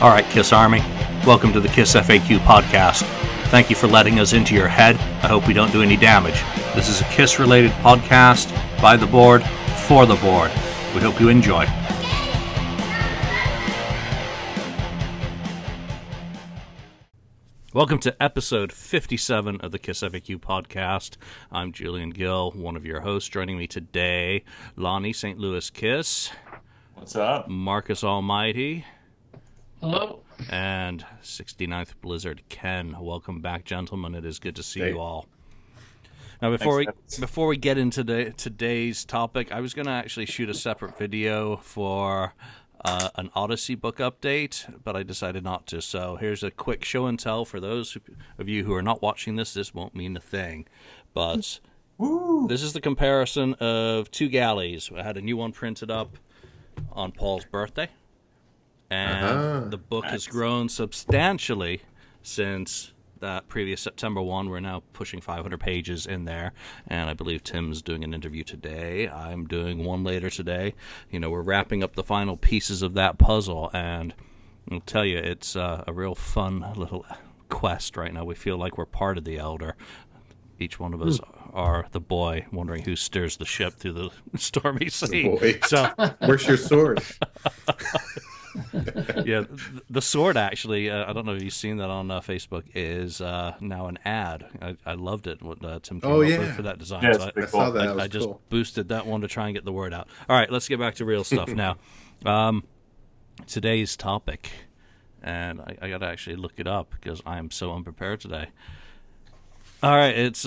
All right, Kiss Army, welcome to the KissFAQ podcast. Thank you for letting us into your head. I hope we don't do any damage. This is a Kiss-related podcast by the board, for the board. We hope you enjoy. Welcome to episode 57 of the KissFAQ podcast. I'm Julian Gill, one of your hosts. Joining me today, Lonnie, St. Louis Kiss. What's up? Marcus Almighty. Hello. And 69th Blizzard Ken. Welcome back, gentlemen. It is good to see you all. Now, before we get into today's topic, I was going to actually shoot a separate video for an Odyssey book update, but I decided not to. So here's a quick show and tell for those of you who are not watching this. This won't mean a thing, but this is the comparison of two galleys. I had a new one printed up on Paul's birthday, and the book has grown substantially since that previous September one. We're now pushing 500 pages in there, and I believe Tim's doing an interview today. I'm doing one later today. You know, we're wrapping up the final pieces of that puzzle, and I'll tell you, it's a real fun little quest right now. We feel like we're part of the Elder. Each one of us are the boy, wondering who steers the ship through the stormy sea. Boy. So, where's your sword? yeah, the sword actually, I don't know if you've seen that on Facebook, is now an ad. I loved it, what Tim came up with for that design. Yeah, so I saw that. I just boosted that one to try and get the word out. All right, let's get back to real stuff now. Today's topic, and I got to actually look it up because I am so unprepared today. All right, it's...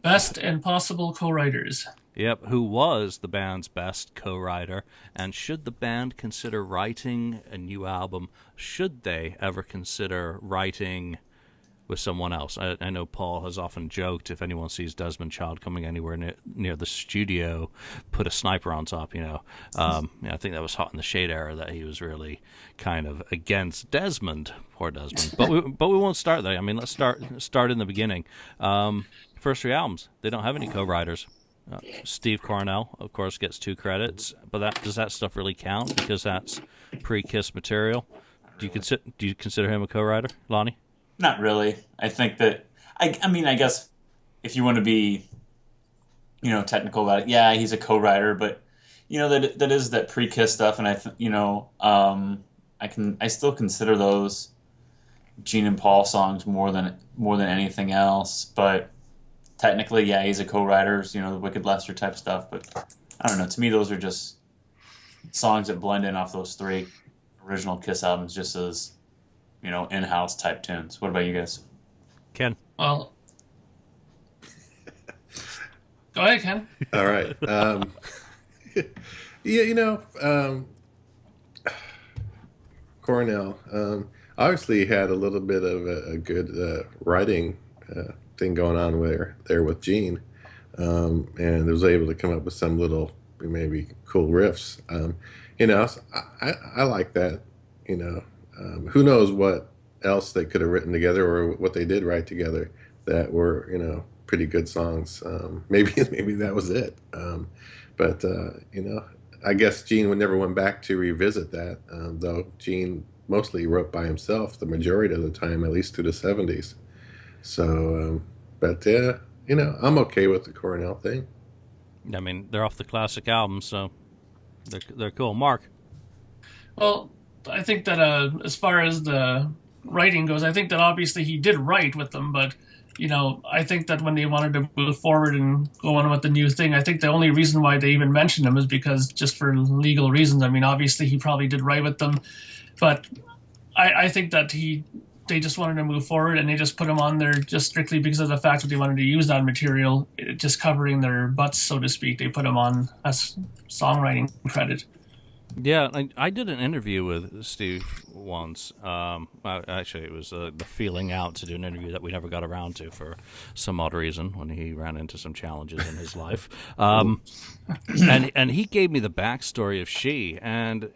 Best and possible co-writers. Yep, who was the band's best co-writer, and should the band consider writing a new album? Should they ever consider writing with someone else? I know Paul has often joked, if anyone sees Desmond Child coming anywhere near the studio, put a sniper on top, you know. I think that was Hot in the Shade era that he was really kind of against Desmond. Poor Desmond. But we won't start there. I mean, let's start in the beginning. First three albums, they don't have any co-writers. Steve Cornell, of course, gets 2 credits, but does that stuff really count because that's pre-Kiss material? Do you consider him a co-writer, Lonnie? Not really. I think that I mean, I guess if you want to be, technical about it, yeah, he's a co-writer, but that is that pre-Kiss stuff, and I still consider those Gene and Paul songs more than anything else, but. Technically, yeah, he's a co-writer, the Wicked Lester type stuff, but I don't know. To me, those are just songs that blend in off those 3 original Kiss albums just as, in-house type tunes. What about you guys? Ken? Well, go ahead, Ken. All right. Cornell obviously had a little bit of a good writing thing going on there with Gene, and was able to come up with some little maybe cool riffs. So I like that. Who knows what else they could have written together or what they did write together that were pretty good songs. Maybe that was it. But I guess Gene never went back to revisit that. Though Gene mostly wrote by himself the majority of the time, at least through the 70s. So, I'm okay with the Cornell thing. I mean, they're off the classic album, so they're cool. Mark? Well, I think that as far as the writing goes, I think that obviously he did write with them, but, I think that when they wanted to move forward and go on with the new thing, I think the only reason why they even mentioned him is because just for legal reasons. I mean, obviously he probably did write with them, but I think that they just wanted to move forward, and they just put them on there just strictly because of the fact that they wanted to use that material, just covering their butts, so to speak. They put them on as songwriting credit. Yeah, I did an interview with Steve once. Actually, it was the feeling out to do an interview that we never got around to for some odd reason when he ran into some challenges in his life. And he gave me the backstory of She, and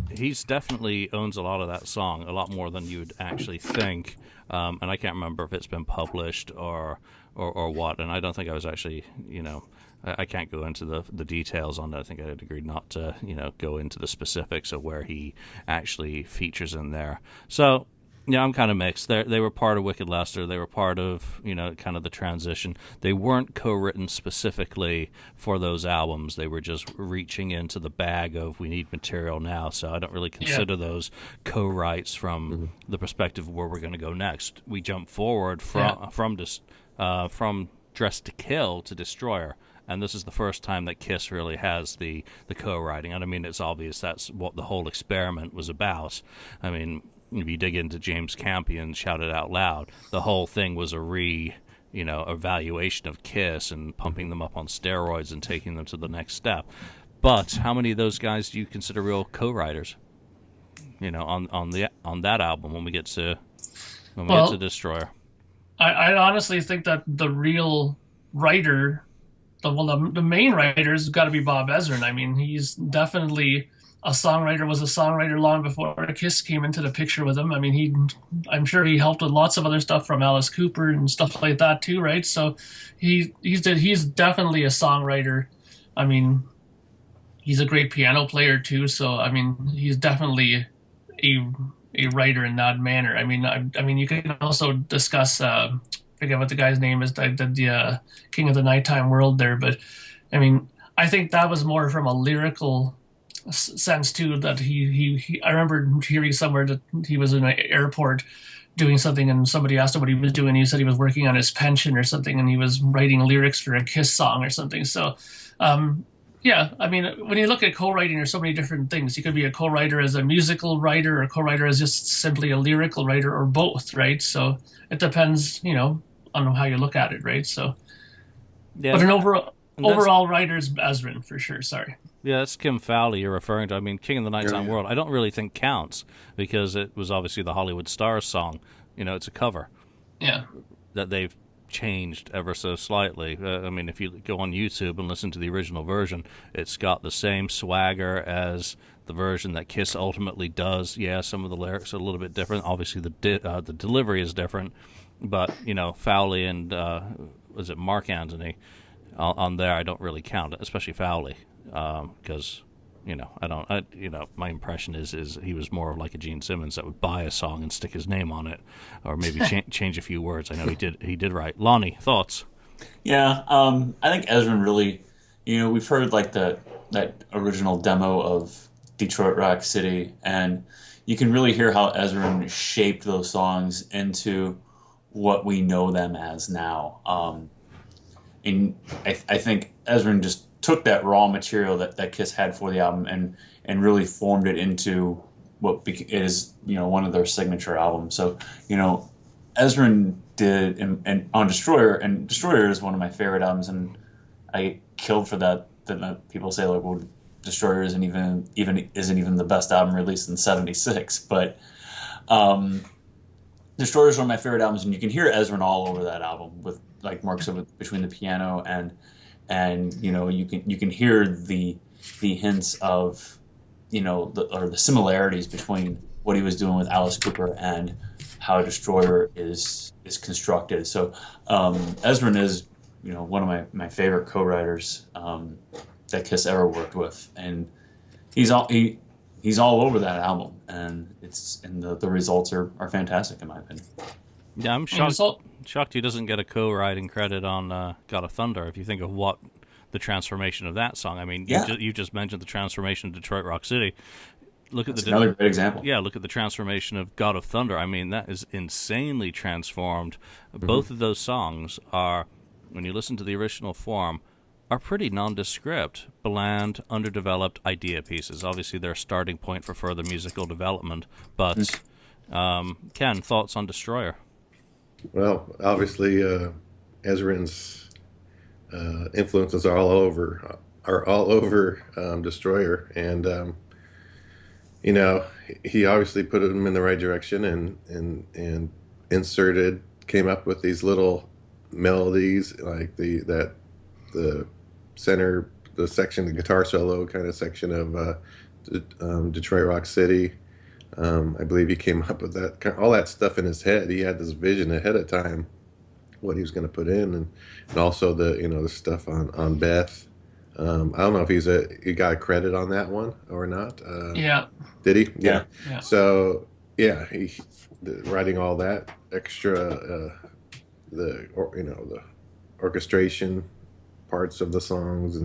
he's definitely owns a lot of that song, a lot more than you'd actually think. And I can't remember if it's been published or what, and I don't think I was actually, I can't go into the details on that. I think I'd agree not to, go into the specifics of where he actually features in there. So, yeah, I'm kind of mixed. They were part of Wicked Lester. They were part of, kind of the transition. They weren't co-written specifically for those albums. They were just reaching into the bag of, we need material now. So I don't really consider those co-writes from the perspective of where we're going to go next. We jump forward from Dress to Kill to Destroyer. And this is the first time that Kiss really has the co-writing. And I mean, it's obvious that's what the whole experiment was about. I mean, if you dig into James Campion, Shout It Out Loud, the whole thing was a evaluation of Kiss and pumping them up on steroids and taking them to the next step. But how many of those guys do you consider real co-writers? On that album when we get to Destroyer. I honestly think that the real writer, the main writer has got to be Bob Ezrin. I mean, he's definitely was a songwriter long before Kiss came into the picture with him. I mean, I'm sure he helped with lots of other stuff from Alice Cooper and stuff like that too, right? So he's definitely a songwriter. I mean, he's a great piano player too. So I mean, he's definitely a writer in that manner. I mean, you can also discuss. Forget what the guy's name is. I did the King of the Nighttime World there, but I mean, I think that was more from a lyrical sense too. That he I remember hearing somewhere that he was in an airport doing something, and somebody asked him what he was doing. He said he was working on his pension or something, and he was writing lyrics for a Kiss song or something. So, yeah, I mean, when you look at co-writing, there's so many different things. You could be a co-writer as a musical writer, or a co-writer as just simply a lyrical writer, or both, right? So it depends, on how you look at it, right? So, yeah. But an overall writer is Ezrin for sure. Sorry. Yeah, that's Kim Fowley you're referring to. I mean, King of the Nighttime World, I don't really think counts because it was obviously the Hollywood Stars song. It's a cover. Yeah. That they've changed ever so slightly. I mean, if you go on YouTube and listen to the original version, it's got the same swagger as the version that Kiss ultimately does. Yeah, some of the lyrics are a little bit different. Obviously, the delivery is different. But, Fowley and, was it Mark Anthony on there, I don't really count it, especially Fowley. Because, my impression is he was more of like a Gene Simmons that would buy a song and stick his name on it, or maybe change a few words. I know he did write. Lonnie, thoughts? Yeah, I think Ezrin really, we've heard like that original demo of Detroit Rock City, and you can really hear how Ezrin shaped those songs into what we know them as now. And I think Ezrin just took that raw material that Kiss had for the album and really formed it into what is one of their signature albums. So Ezrin did and on Destroyer, and Destroyer is one of my favorite albums, and I killed for that people say like, well, Destroyer isn't even the best album released in '76, but Destroyer is one of my favorite albums, and you can hear Ezrin all over that album with like Mark said, between the piano and you can hear the hints of the similarities between what he was doing with Alice Cooper and how Destroyer is constructed. So Ezrin is one of my favorite co-writers that Kiss ever worked with, and he's all over that album, and the results are fantastic in my opinion. Yeah, I'm shocked he doesn't get a co-writing credit on God of Thunder. If you think of what the transformation of that song, I mean, you just mentioned the transformation of Detroit Rock City. That's another great example. Yeah, look at the transformation of God of Thunder. I mean, that is insanely transformed. Mm-hmm. Both of those songs are, when you listen to the original form, are pretty nondescript, bland, underdeveloped idea pieces. Obviously, they're a starting point for further musical development. But, Ken, thoughts on Destroyer? Well, obviously, Ezrin's influences are all over Destroyer, and he obviously put him in the right direction and came up with these little melodies like the section, the guitar solo kind of section of Detroit Rock City. I believe he came up with all that stuff in his head. He had this vision ahead of time, what he was going to put in, and also the stuff on Beth. I don't know if he got a credit on that one or not. Yeah. Did he? Yeah. Yeah. So yeah, writing all that extra, the orchestration parts of the songs,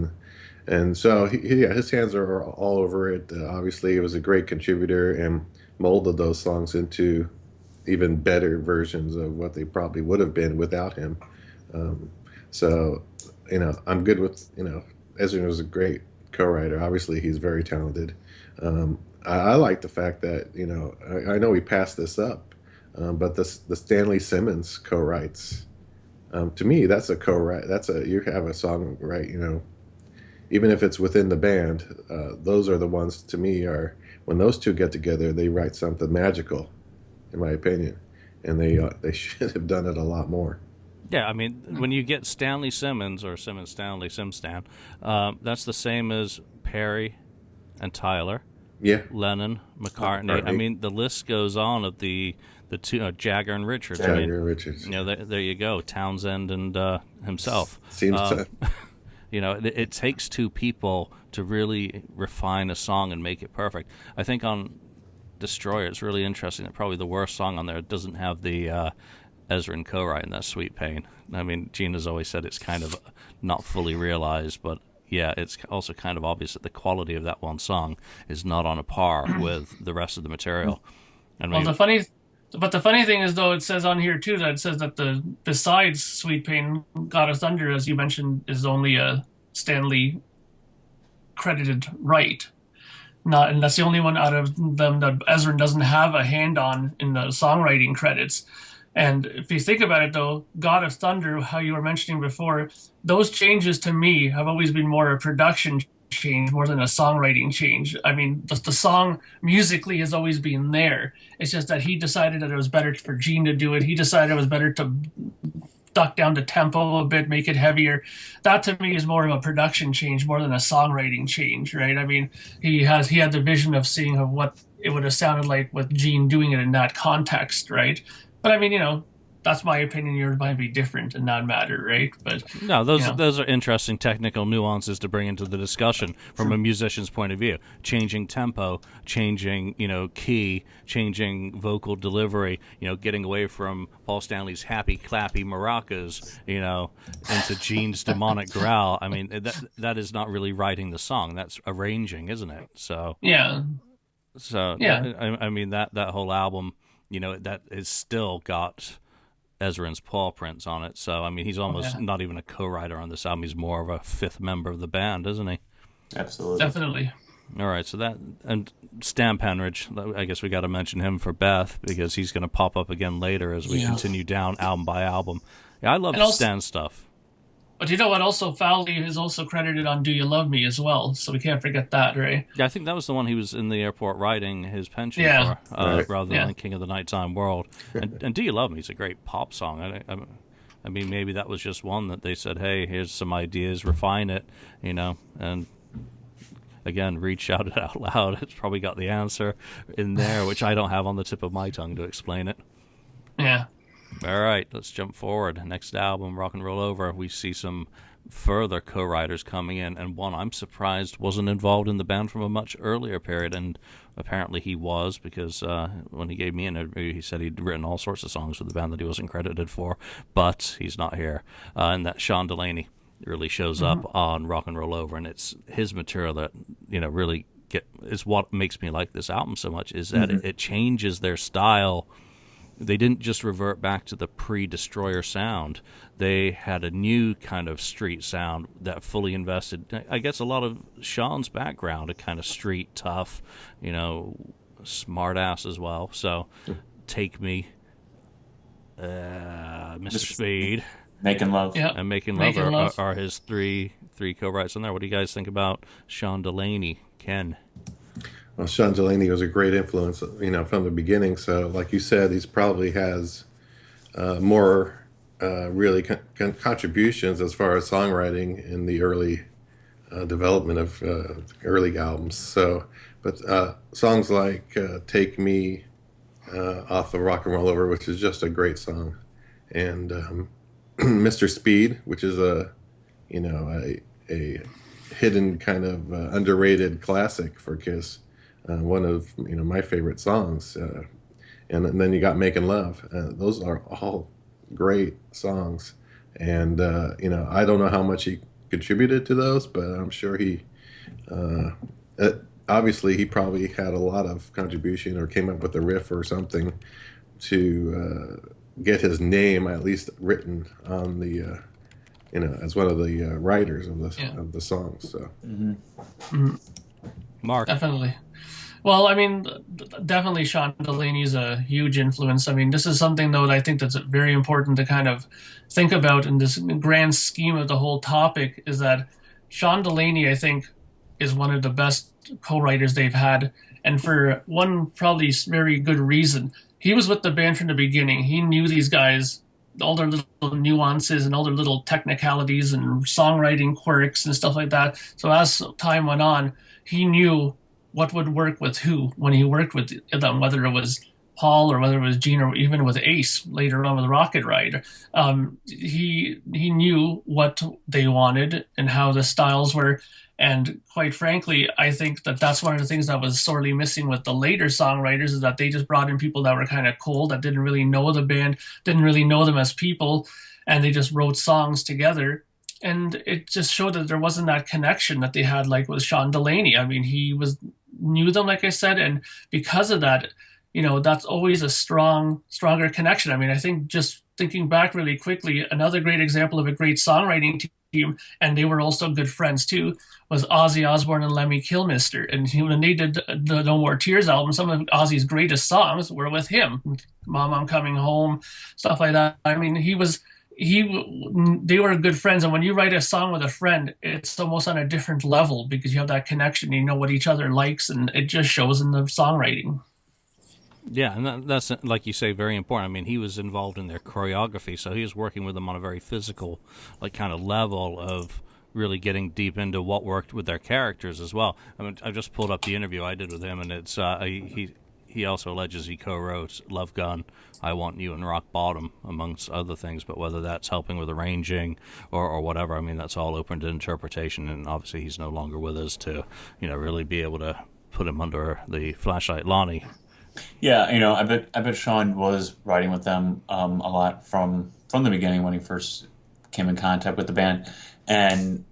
and so his hands are all over it. Obviously, he was a great contributor and molded those songs into even better versions of what they probably would have been without him. So, I'm good with, Ezrin was a great co-writer. Obviously, he's very talented. I like the fact that, I know we passed this up, but the Stanley Simmons co-writes, to me, that's a co-write. You have a song, right? Even if it's within the band, those are the ones to me when those two get together, they write something magical, in my opinion, and they should have done it a lot more. Yeah, I mean, when you get Stanley Simmons or Simmons Stanley Simstan, that's the same as Perry and Tyler. Yeah, Lennon, McCartney. I mean, the list goes on of the two Jagger and Richards. Richards. There you go. Townsend and himself. Seems to. It takes two people to really refine a song and make it perfect. I think on Destroyer, it's really interesting that probably the worst song on there doesn't have the Ezrin co-write, and that's Sweet Pain. I mean, Gina's always said it's kind of not fully realized, but yeah, it's also kind of obvious that the quality of that one song is not on a par with the rest of the material. Well, the funny thing is, though, it says on here too that it says that besides Sweet Pain, God of Thunder, as you mentioned, is only a Stanley credited write. And that's the only one out of them that Ezrin doesn't have a hand on in the songwriting credits. And if you think about it, though, God of Thunder, how you were mentioning before, those changes to me have always been more a production change more than a songwriting change. I mean, the song musically has always been there. It's just that he decided that it was better for Gene to do it. He decided it was better to duck down the tempo a bit, make it heavier. That to me is more of a production change more than a songwriting change, right? I mean, he had the vision of seeing of what it would have sounded like with Gene doing it in that context, right? But I mean, that's my opinion. Yours might be different and not matter, right? But no, those are interesting technical nuances to bring into the discussion from a musician's point of view. Changing tempo, changing key, changing vocal delivery. Getting away from Paul Stanley's happy clappy maracas, into Gene's demonic growl. I mean, that is not really writing the song. That's arranging, isn't it? So yeah. So yeah, I mean that whole album. That has still got Ezrin's paw prints on it. So, I mean, he's almost not even a co-writer on this album. He's more of a fifth member of the band, isn't he? Absolutely. Definitely. All right, so and Stan Penridge, I guess we got to mention him for Beth because he's going to pop up again later as we continue down album by album. Yeah, I love Stan's stuff. But you know what? Also, Fowley is also credited on "Do You Love Me" as well, so we can't forget that, right? Yeah, I think that was the one he was in the airport writing his pension for, rather than King of the Nighttime World. And "Do You Love Me" is a great pop song. I mean, maybe that was just one that they said, "Hey, here's some ideas, refine it," and again, Reed shouted out loud. It's probably got the answer in there, which I don't have on the tip of my tongue to explain it. Yeah. All right, let's jump forward. Next album, Rock and Roll Over, we see some further co-writers coming in, and one I'm surprised wasn't involved in the band from a much earlier period, and apparently he was, because when he gave me an interview, he said he'd written all sorts of songs for the band that he wasn't credited for, but he's not here. And that Shawn Delaney really shows up on Rock and Roll Over, and it's his material that, really is what makes me like this album so much, is that it changes their style. They didn't just revert back to the pre-Destroyer sound. They had a new kind of street sound that fully invested, I guess, a lot of Shawn's background, a kind of street tough, smart ass as well. So, Take Me, Mr. Speed, Making Love, and Making Love are his three co-writes on there. What do you guys think about Shawn Delaney, Ken? Well, Shawn Delaney was a great influence, from the beginning. So, like you said, he probably has more really contributions as far as songwriting in the early development of early albums. So, but songs like "Take Me" off of "Rock and Roll Over," which is just a great song, and Mr. Speed, which is a hidden kind of underrated classic for Kiss, one of my favorite songs. And then you got Making Love. Those are all great songs, and I don't know how much he contributed to those, but I'm sure he obviously he probably had a lot of contribution or came up with a riff or something to get his name at least written on the as one of the writers of the songs. So Mark, Definitely. Well, I mean, definitely Shawn Delaney is a huge influence. I mean, this is something, though, that I think that's very important to kind of think about in this grand scheme of the whole topic is that Shawn Delaney, I think, is one of the best co-writers they've had. And for one probably very good reason. He was with the band from the beginning. He knew these guys, all their little nuances and all their little technicalities and songwriting quirks and stuff like that. So as time went on, he knew what would work with who when he worked with them, whether it was Paul or whether it was Gene or even with Ace later on with Rocket Ride. He knew what they wanted and how the styles were. And quite frankly, I think that that's one of the things that was sorely missing with the later songwriters is that they just brought in people that were kind of cold, that didn't really know the band, didn't really know them as people, and they just wrote songs together. And it just showed that there wasn't that connection that they had like with Shawn Delaney. I mean, knew them, like I said, and because of that, that's always a stronger connection. I mean, I think just thinking back really quickly, another great example of a great songwriting team, and they were also good friends too, was Ozzy Osbourne and Lemmy Kilmister. And when they did the No More Tears album, some of Ozzy's greatest songs were with him. Mom, I'm Coming Home, stuff like that. I mean, they were good friends, and when you write a song with a friend, it's almost on a different level because you have that connection, you know what each other likes, and it just shows in the songwriting. Yeah, and that's, like you say, very important. I mean, he was involved in their choreography, so he was working with them on a very physical, like, kind of level of really getting deep into what worked with their characters as well. I mean, I just pulled up the interview I did with him, and it's he also alleges he co-wrote Love Gun, I Want You, and Rock Bottom, amongst other things, but whether that's helping with arranging or whatever, I mean, that's all open to interpretation, and obviously he's no longer with us to, really be able to put him under the flashlight. Lonnie. Yeah, I bet Shawn was writing with them a lot from the beginning when he first came in contact with the band, and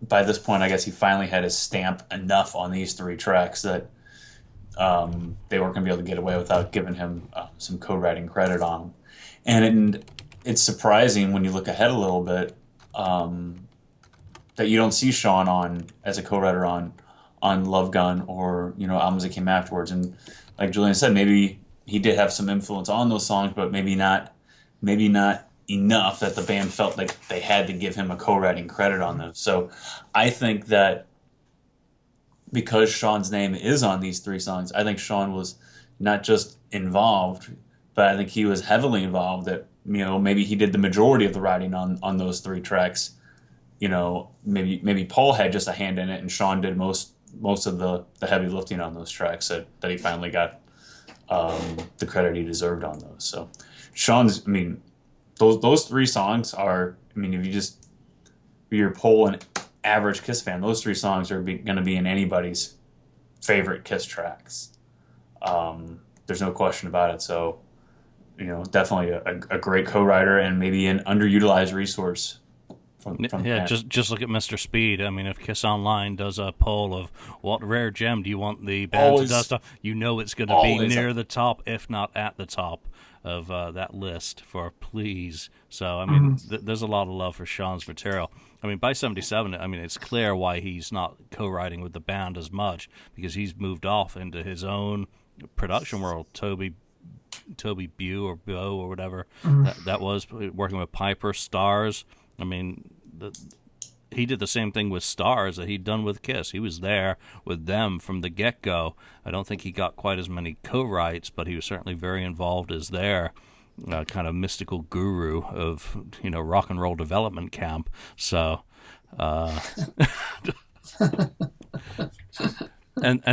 by this point, I guess he finally had his stamp enough on these 3 tracks that they weren't going to be able to get away without giving him some co-writing credit on them. And it's surprising when you look ahead a little bit that you don't see Shawn as a co-writer on Love Gun or albums that came afterwards. And like Julian said, maybe he did have some influence on those songs, but maybe not enough that the band felt like they had to give him a co-writing credit on them. So I think that because Shawn's name is on these 3 songs, I think Shawn was not just involved, but I think he was heavily involved. That maybe he did the majority of the writing on those 3 tracks. Maybe Paul had just a hand in it, and Shawn did most of the heavy lifting on those tracks. That he finally got the credit he deserved on those. So Shawn's, I mean, those 3 songs are, I mean, if you're polling average Kiss fan, those 3 songs are going to be in anybody's favorite Kiss tracks. There's no question about it. So, definitely a great co-writer and maybe an underutilized resource. Just look at Mr. Speed. I mean, if Kiss Online does a poll of what rare gem do you want the band to dust off, it's going to be near the top, if not at the top of that list for Please. So, I mean, there's a lot of love for Shawn's material. I mean, by 77, I mean, it's clear why he's not co-writing with the band as much, because he's moved off into his own production world. Toby Bew or Bo or whatever that was, working with Piper, Stars. I mean, he did the same thing with Stars that he'd done with Kiss. He was there with them from the get-go. I don't think he got quite as many co-writes, but he was certainly very involved as their kind of mystical guru of, rock and roll development camp. So, and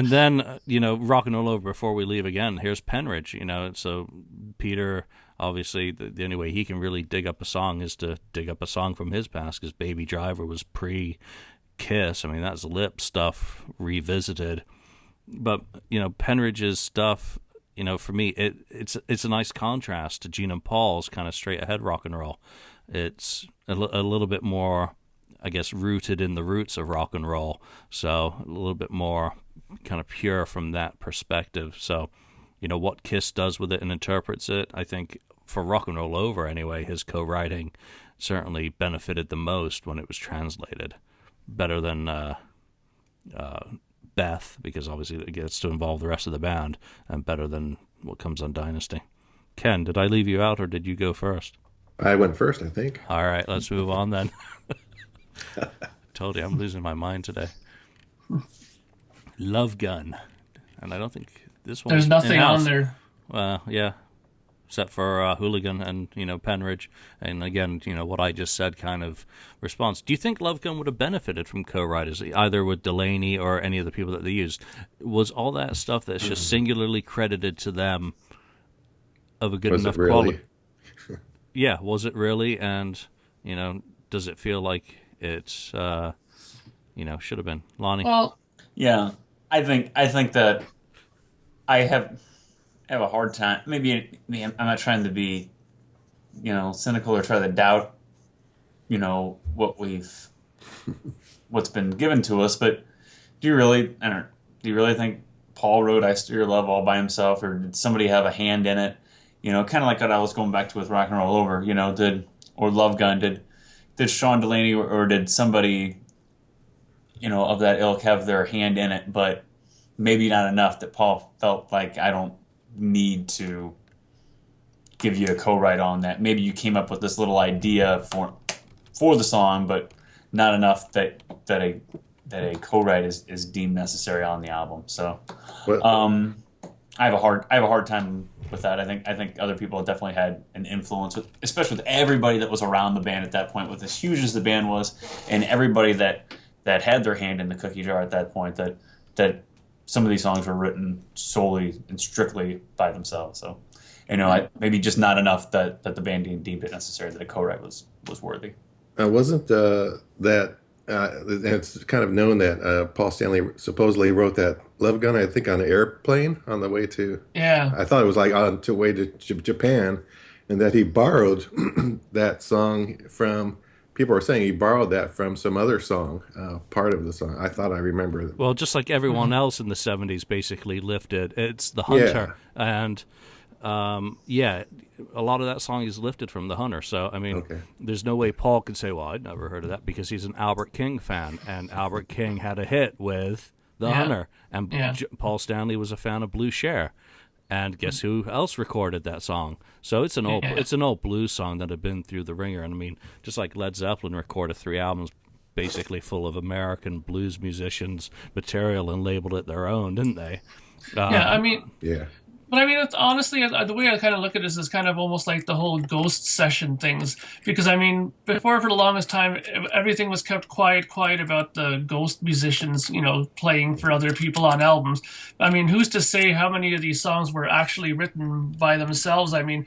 then, Rock and Roll Over before we leave again, here's Penridge, so Peter obviously the only way he can really dig up a song is to dig up a song from his past, because Baby Driver was pre-Kiss. I mean, that's Lip stuff revisited. But, Penridge's stuff, for me, it's a nice contrast to Gene and Paul's kind of straight ahead rock and roll. It's a little bit more, I guess, rooted in the roots of rock and roll. So a little bit more kind of pure from that perspective. So, what Kiss does with it and interprets it, I think for Rock and Roll Over anyway, his co-writing certainly benefited the most when it was translated. Better than Beth, because obviously it gets to involve the rest of the band, and better than what comes on Dynasty. Ken, did I leave you out or did you go first? I went first, I think. All right, let's move on then. Told you, I'm losing my mind today. Love Gun. And I don't think this one. There's nothing on there. Well, yeah. Except for Hooligan and, Penridge. And again, what I just said kind of response. Do you think Love Gun would have benefited from co-writers, either with Delaney or any of the people that they used? Was all that stuff that's just singularly credited to them of a good enough quality? Yeah, was it really? And, does it feel like it's, should have been? Lonnie? Well, yeah. I think that I have a hard time. Maybe I'm not trying to be, cynical or try to doubt, what's been given to us. But do you really think Paul wrote "I Steal Your Love" all by himself, or did somebody have a hand in it? Kind of like what I was going back to with Rock and Roll Over. Or Love Gun? Did Shawn Delaney or did somebody, of that ilk have their hand in it? But maybe not enough that Paul felt like, I don't need to give you a co-write on that. Maybe you came up with this little idea for the song, but not enough that a co-write is deemed necessary on the album. So I have a hard time with that. I think other people have definitely had an influence, especially with everybody that was around the band at that point, with as huge as the band was, and everybody that had their hand in the cookie jar at that point, that some of these songs were written solely and strictly by themselves. So, maybe just not enough that the band deemed it necessary that a co-write was worthy. Wasn't that it's kind of known that Paul Stanley supposedly wrote that Love Gun, I think, on an airplane on the way to. Yeah. I thought it was like on the way to Japan, and that he borrowed that song from. People are saying he borrowed that from some other song, part of the song. I thought I remember. Well, just like everyone else in the 70s basically lifted, it's The Hunter. Yeah. And, a lot of that song is lifted from The Hunter. So, I mean, There's no way Paul could say, well, I'd never heard of that, because he's an Albert King fan. And Albert King had a hit with The Hunter. And Paul Stanley was a fan of Blue Cher. And guess who else recorded that song? So it's an old blues song that had been through the ringer. And I mean, just like Led Zeppelin recorded 3 albums basically full of American blues musicians' material and labeled it their own, didn't they? Yeah. But I mean, it's, honestly, the way I kind of look at this is kind of almost like the whole ghost session things. Because, I mean, before, for the longest time, everything was kept quiet about the ghost musicians, playing for other people on albums. I mean, who's to say how many of these songs were actually written by themselves? I mean,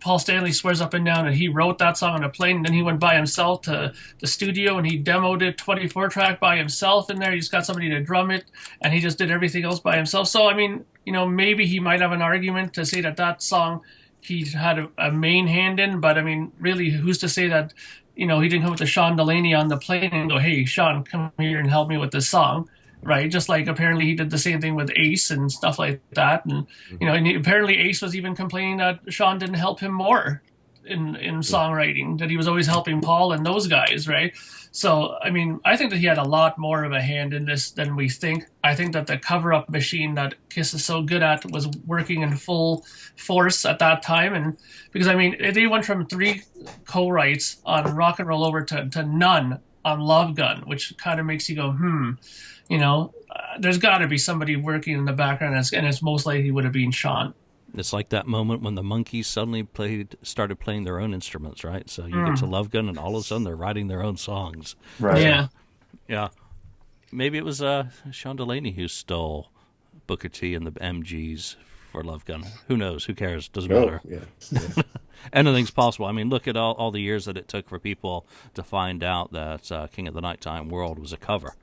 Paul Stanley swears up and down that he wrote that song on a plane, and then he went by himself to the studio and he demoed it 24-track by himself in there. He just got somebody to drum it, and he just did everything else by himself. So, I mean, maybe he might have an argument to say that song he had a main hand in, but I mean, really, who's to say that, he didn't come with the Shawn Delaney on the plane and go, hey, Shawn, come here and help me with this song, right? Just like apparently he did the same thing with Ace and stuff like that. And, and apparently Ace was even complaining that Shawn didn't help him more in songwriting, that he was always helping Paul and those guys, right? So, I mean, I think that he had a lot more of a hand in this than we think. I think that the cover-up machine that Kiss is so good at was working in full force at that time. And because, I mean, they went from 3 co-writes on Rock and Roll Over to none on Love Gun, which kind of makes you go, there's got to be somebody working in the background, and it's most likely would have been Shawn. It's like that moment when the Monkees suddenly started playing their own instruments, right? So you get to Love Gun, and all of a sudden they're writing their own songs. Right. Yeah. Yeah. Maybe it was Shawn Delaney who stole Booker T and the MGs for Love Gun. Who knows? Who cares? Doesn't Oh, matter. yeah. Anything's possible. I mean, look at all the years that it took for people to find out that King of the Nighttime World was a cover.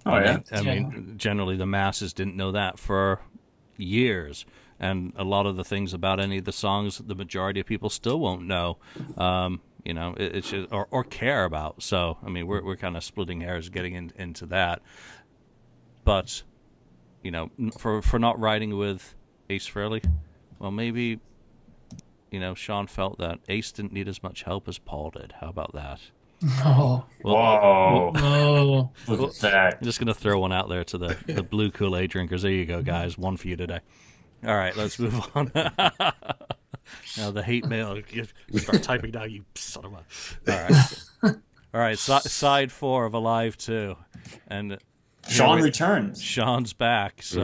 Oh, yeah. I mean, generally the masses didn't know that for years. And a lot of the things about any of the songs, the majority of people still won't know, it's just, or care about. So, I mean, we're kind of splitting hairs getting into that. But, for not writing with Ace Frehley, well, maybe, Shawn felt that Ace didn't need as much help as Paul did. How about that? Oh. Whoa. No. Look at that. I'm just going to throw one out there to the blue Kool-Aid drinkers. There you go, guys. One for you today. All right, let's move on. Now the hate mail. Start typing now, you son of a... All right. All right, side 4 of Alive 2. And Shawn returns. Shawn's back. So,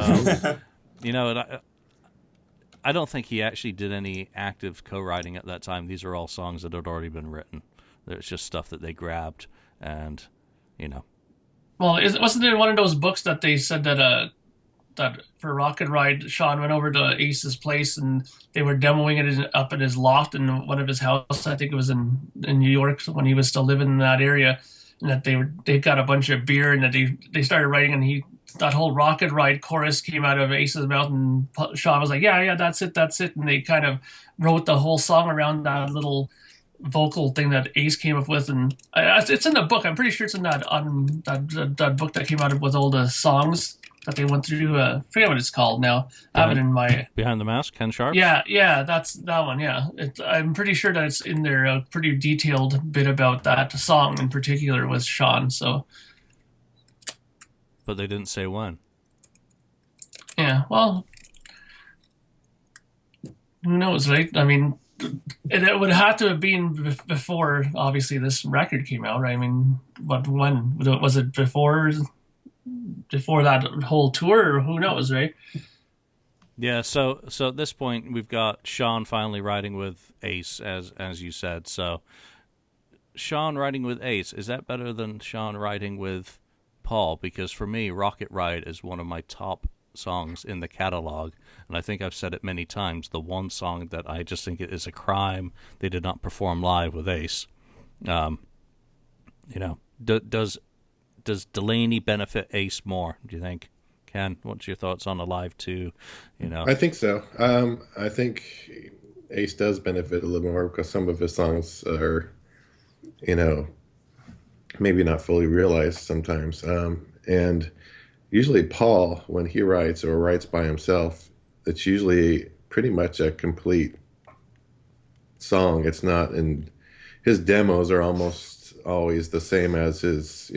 I don't think he actually did any active co-writing at that time. These are all songs that had already been written. It's just stuff that they grabbed and, Well, wasn't it one of those books that they said that that for Rocket Ride, Shawn went over to Ace's place and they were demoing it up in his loft in one of his houses. I think it was in New York when he was still living in that area, and that they got a bunch of beer and that they started writing, and that whole Rocket Ride chorus came out of Ace's mouth, and Shawn was like, yeah, that's it, and they kind of wrote the whole song around that little vocal thing that Ace came up with, and it's in the book. I'm pretty sure it's in that book that came out with all the songs that they went through. I forget what it's called now. I have it in my... Behind the Mask, Ken Sharp? Yeah, that's that one, yeah. I'm pretty sure that it's in there, a pretty detailed bit about that song in particular with Shawn, so... But they didn't say when. Yeah, well... Who knows, right? I mean, it would have to have been before, obviously, this record came out, right? I mean, but when? Was it before that whole tour, or who knows, right? Yeah, so at this point we've got Shawn finally riding with Ace, as you said. So Shawn riding with Ace, is that better than Shawn riding with Paul? Because for me, Rocket Ride is one of my top songs in the catalog, and I think I've said it many times, the one song that I just think it is a crime they did not perform live with Ace. Does Delaney benefit Ace more, do you think? Ken, what's your thoughts on Alive 2? I think so. I think Ace does benefit a little more because some of his songs are, maybe not fully realized sometimes. And usually Paul, when he writes or writes by himself, it's usually pretty much a complete song. It's not, and his demos are almost always the same as his,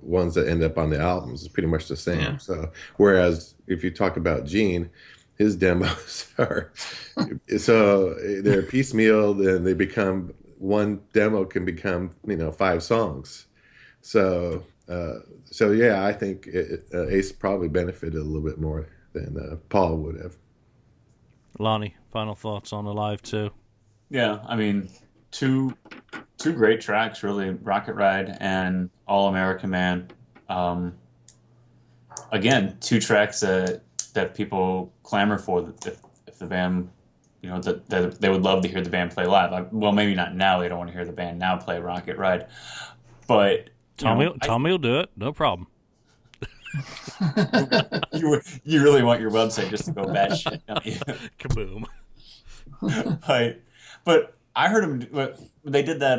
ones that end up on the albums. It's pretty much the same. Yeah. So, whereas if you talk about Gene, his demos are, so they're piecemeal, and they become, one demo can become, 5 songs. So yeah, I think Ace probably benefited a little bit more than Paul would have. Lonnie, final thoughts on Alive 2? Yeah, I mean, two great tracks, really, Rocket Ride and All American Man. Again, 2 tracks that people clamor for, if the band, that they would love to hear the band play live. Well, maybe not now. They don't want to hear the band now play Rocket Ride, but Tommy will do it. No problem. You really want your website just to go batshit, don't you? Kaboom. But I heard them. They did that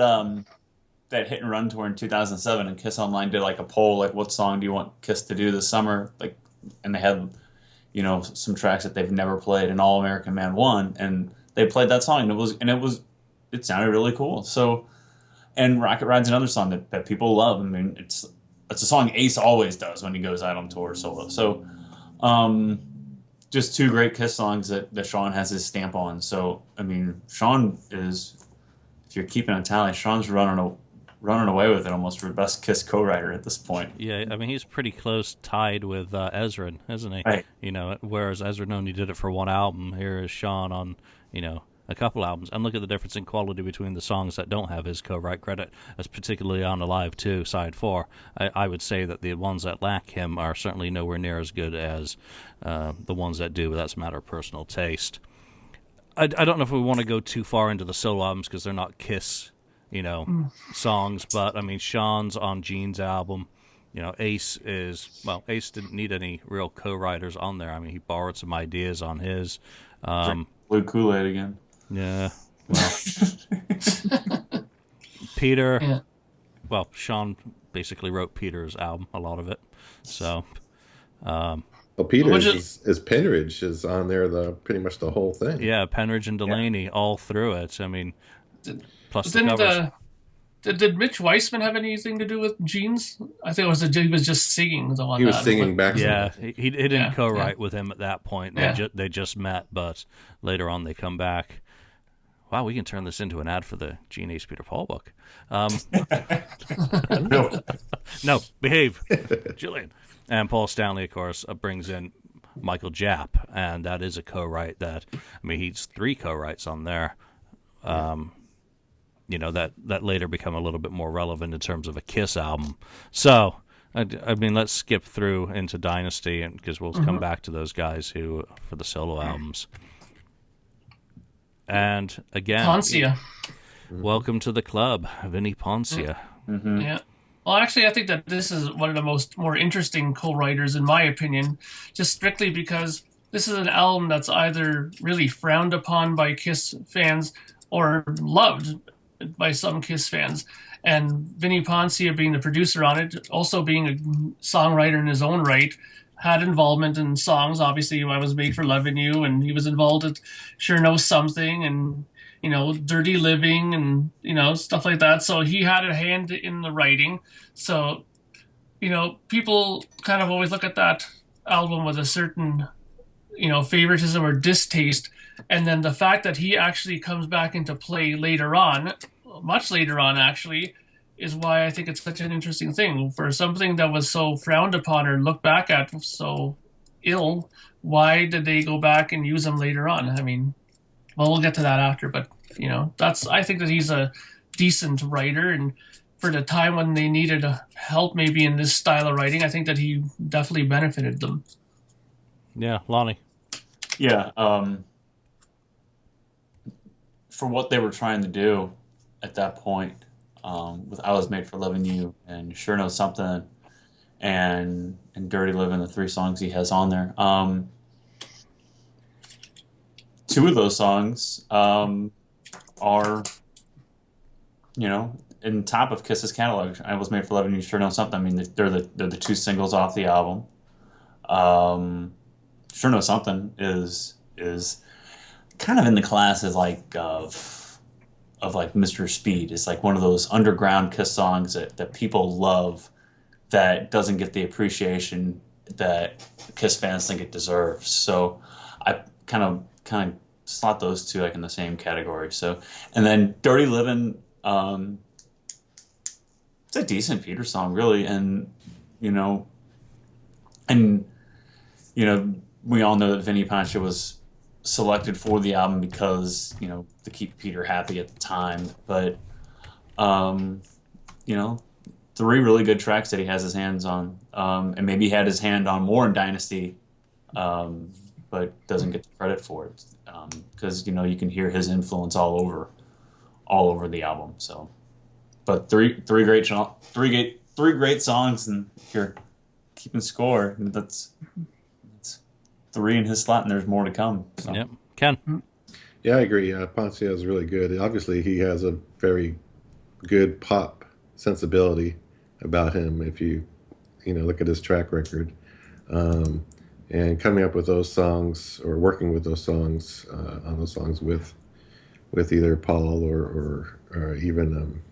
that hit and run tour in 2007, and Kiss Online did like a poll, like, what song do you want Kiss to do this summer? Like, and they had some tracks that they've never played, and All American Man won, and they played that song, and it sounded really cool. So, and Rocket Ride's another song that people love. I mean, it's a song Ace always does when he goes out on tour solo. So, just 2 great Kiss songs that Shawn has his stamp on. So, I mean, Shawn is, if you're keeping a tally, Shawn's running away with it almost for best Kiss co-writer at this point. Yeah, I mean, he's pretty close tied with Ezrin, isn't he? Right. Whereas Ezrin only did it for one album, here is Shawn on, a couple albums, and look at the difference in quality between the songs that don't have his co-write credit, as particularly on Alive 2, Side 4. I would say that the ones that lack him are certainly nowhere near as good as the ones that do, but that's a matter of personal taste. I don't know if we want to go too far into the solo albums because they're not Kiss, songs, but I mean, Shawn's on Gene's album. Ace didn't need any real co-writers on there. I mean, he borrowed some ideas on his. Blue Kool-Aid again. Yeah. Well, Peter. Yeah. Well, Shawn basically wrote Peter's album, a lot of it. So. Well, Peter's is Penridge is on there pretty much the whole thing. Yeah, Penridge and Delaney all through it. I mean, plus the didn't covers. did Mitch Weissman have anything to do with Gene's? I think he was just singing the one. He was singing back. Yeah, he didn't co-write with him at that point. They just met, but later on they come back. Wow, we can turn this into an ad for the Gene Ace Peter Paul book. No, behave, Julian. And Paul Stanley, of course, brings in Michael Japp, and that is a co-write he's 3 co-writes on there. That later become a little bit more relevant in terms of a Kiss album. So, I mean, let's skip through into Dynasty, because we'll come back to those guys for the solo albums. And again, Poncia. Welcome to the club, Vinnie Poncia. Mm-hmm. Yeah. Well, actually, I think that this is one of the more interesting co-writers, in my opinion, just strictly because this is an album that's either really frowned upon by Kiss fans or loved by some Kiss fans. And Vinnie Poncia, being the producer on it, also being a songwriter in his own right, had involvement in songs. Obviously, I Was Made for Loving You, and he was involved with Sure Knows Something and Dirty Living and, stuff like that. So he had a hand in the writing. So, people kind of always look at that album with a certain, favoritism or distaste. And then the fact that he actually comes back into play later on, much later on actually, is why I think it's such an interesting thing. For something that was so frowned upon or looked back at so ill, why did they go back and use him later on? I mean, well, we'll get to that after, but I think that he's a decent writer, and for the time when they needed help maybe in this style of writing, I think that he definitely benefited them. Yeah, Lonnie. Yeah, for what they were trying to do at that point, with I Was Made for Loving You and Sure Knows Something and Dirty Living, the 3 songs he has on there. 2 of those songs are, in top of Kiss's catalog. I Was Made for Loving You, Sure Know Something. I mean, they're the 2 singles off the album. Sure Know Something is kind of in the class of Mr. Speed. It's like one of those underground Kiss songs that people love, that doesn't get the appreciation that Kiss fans think it deserves. So I kind of slot those 2 in the same category. So, and then Dirty Living, it's a decent Peter song, really, and we all know that Vinnie Poncia was selected for the album because to keep Peter happy at the time. But 3 really good tracks that he has his hands on, and maybe he had his hand on more in Dynasty, but doesn't get the credit for it, because you can hear his influence all over the album. So, but three great songs, and if you're keeping score, that's 3 in his slot, and there's more to come. So. Yep, Ken. Yeah, I agree. Poncia is really good. Obviously, he has a very good pop sensibility about him. If you look at his track record, and coming up with those songs or working with those songs on those songs with either Paul or even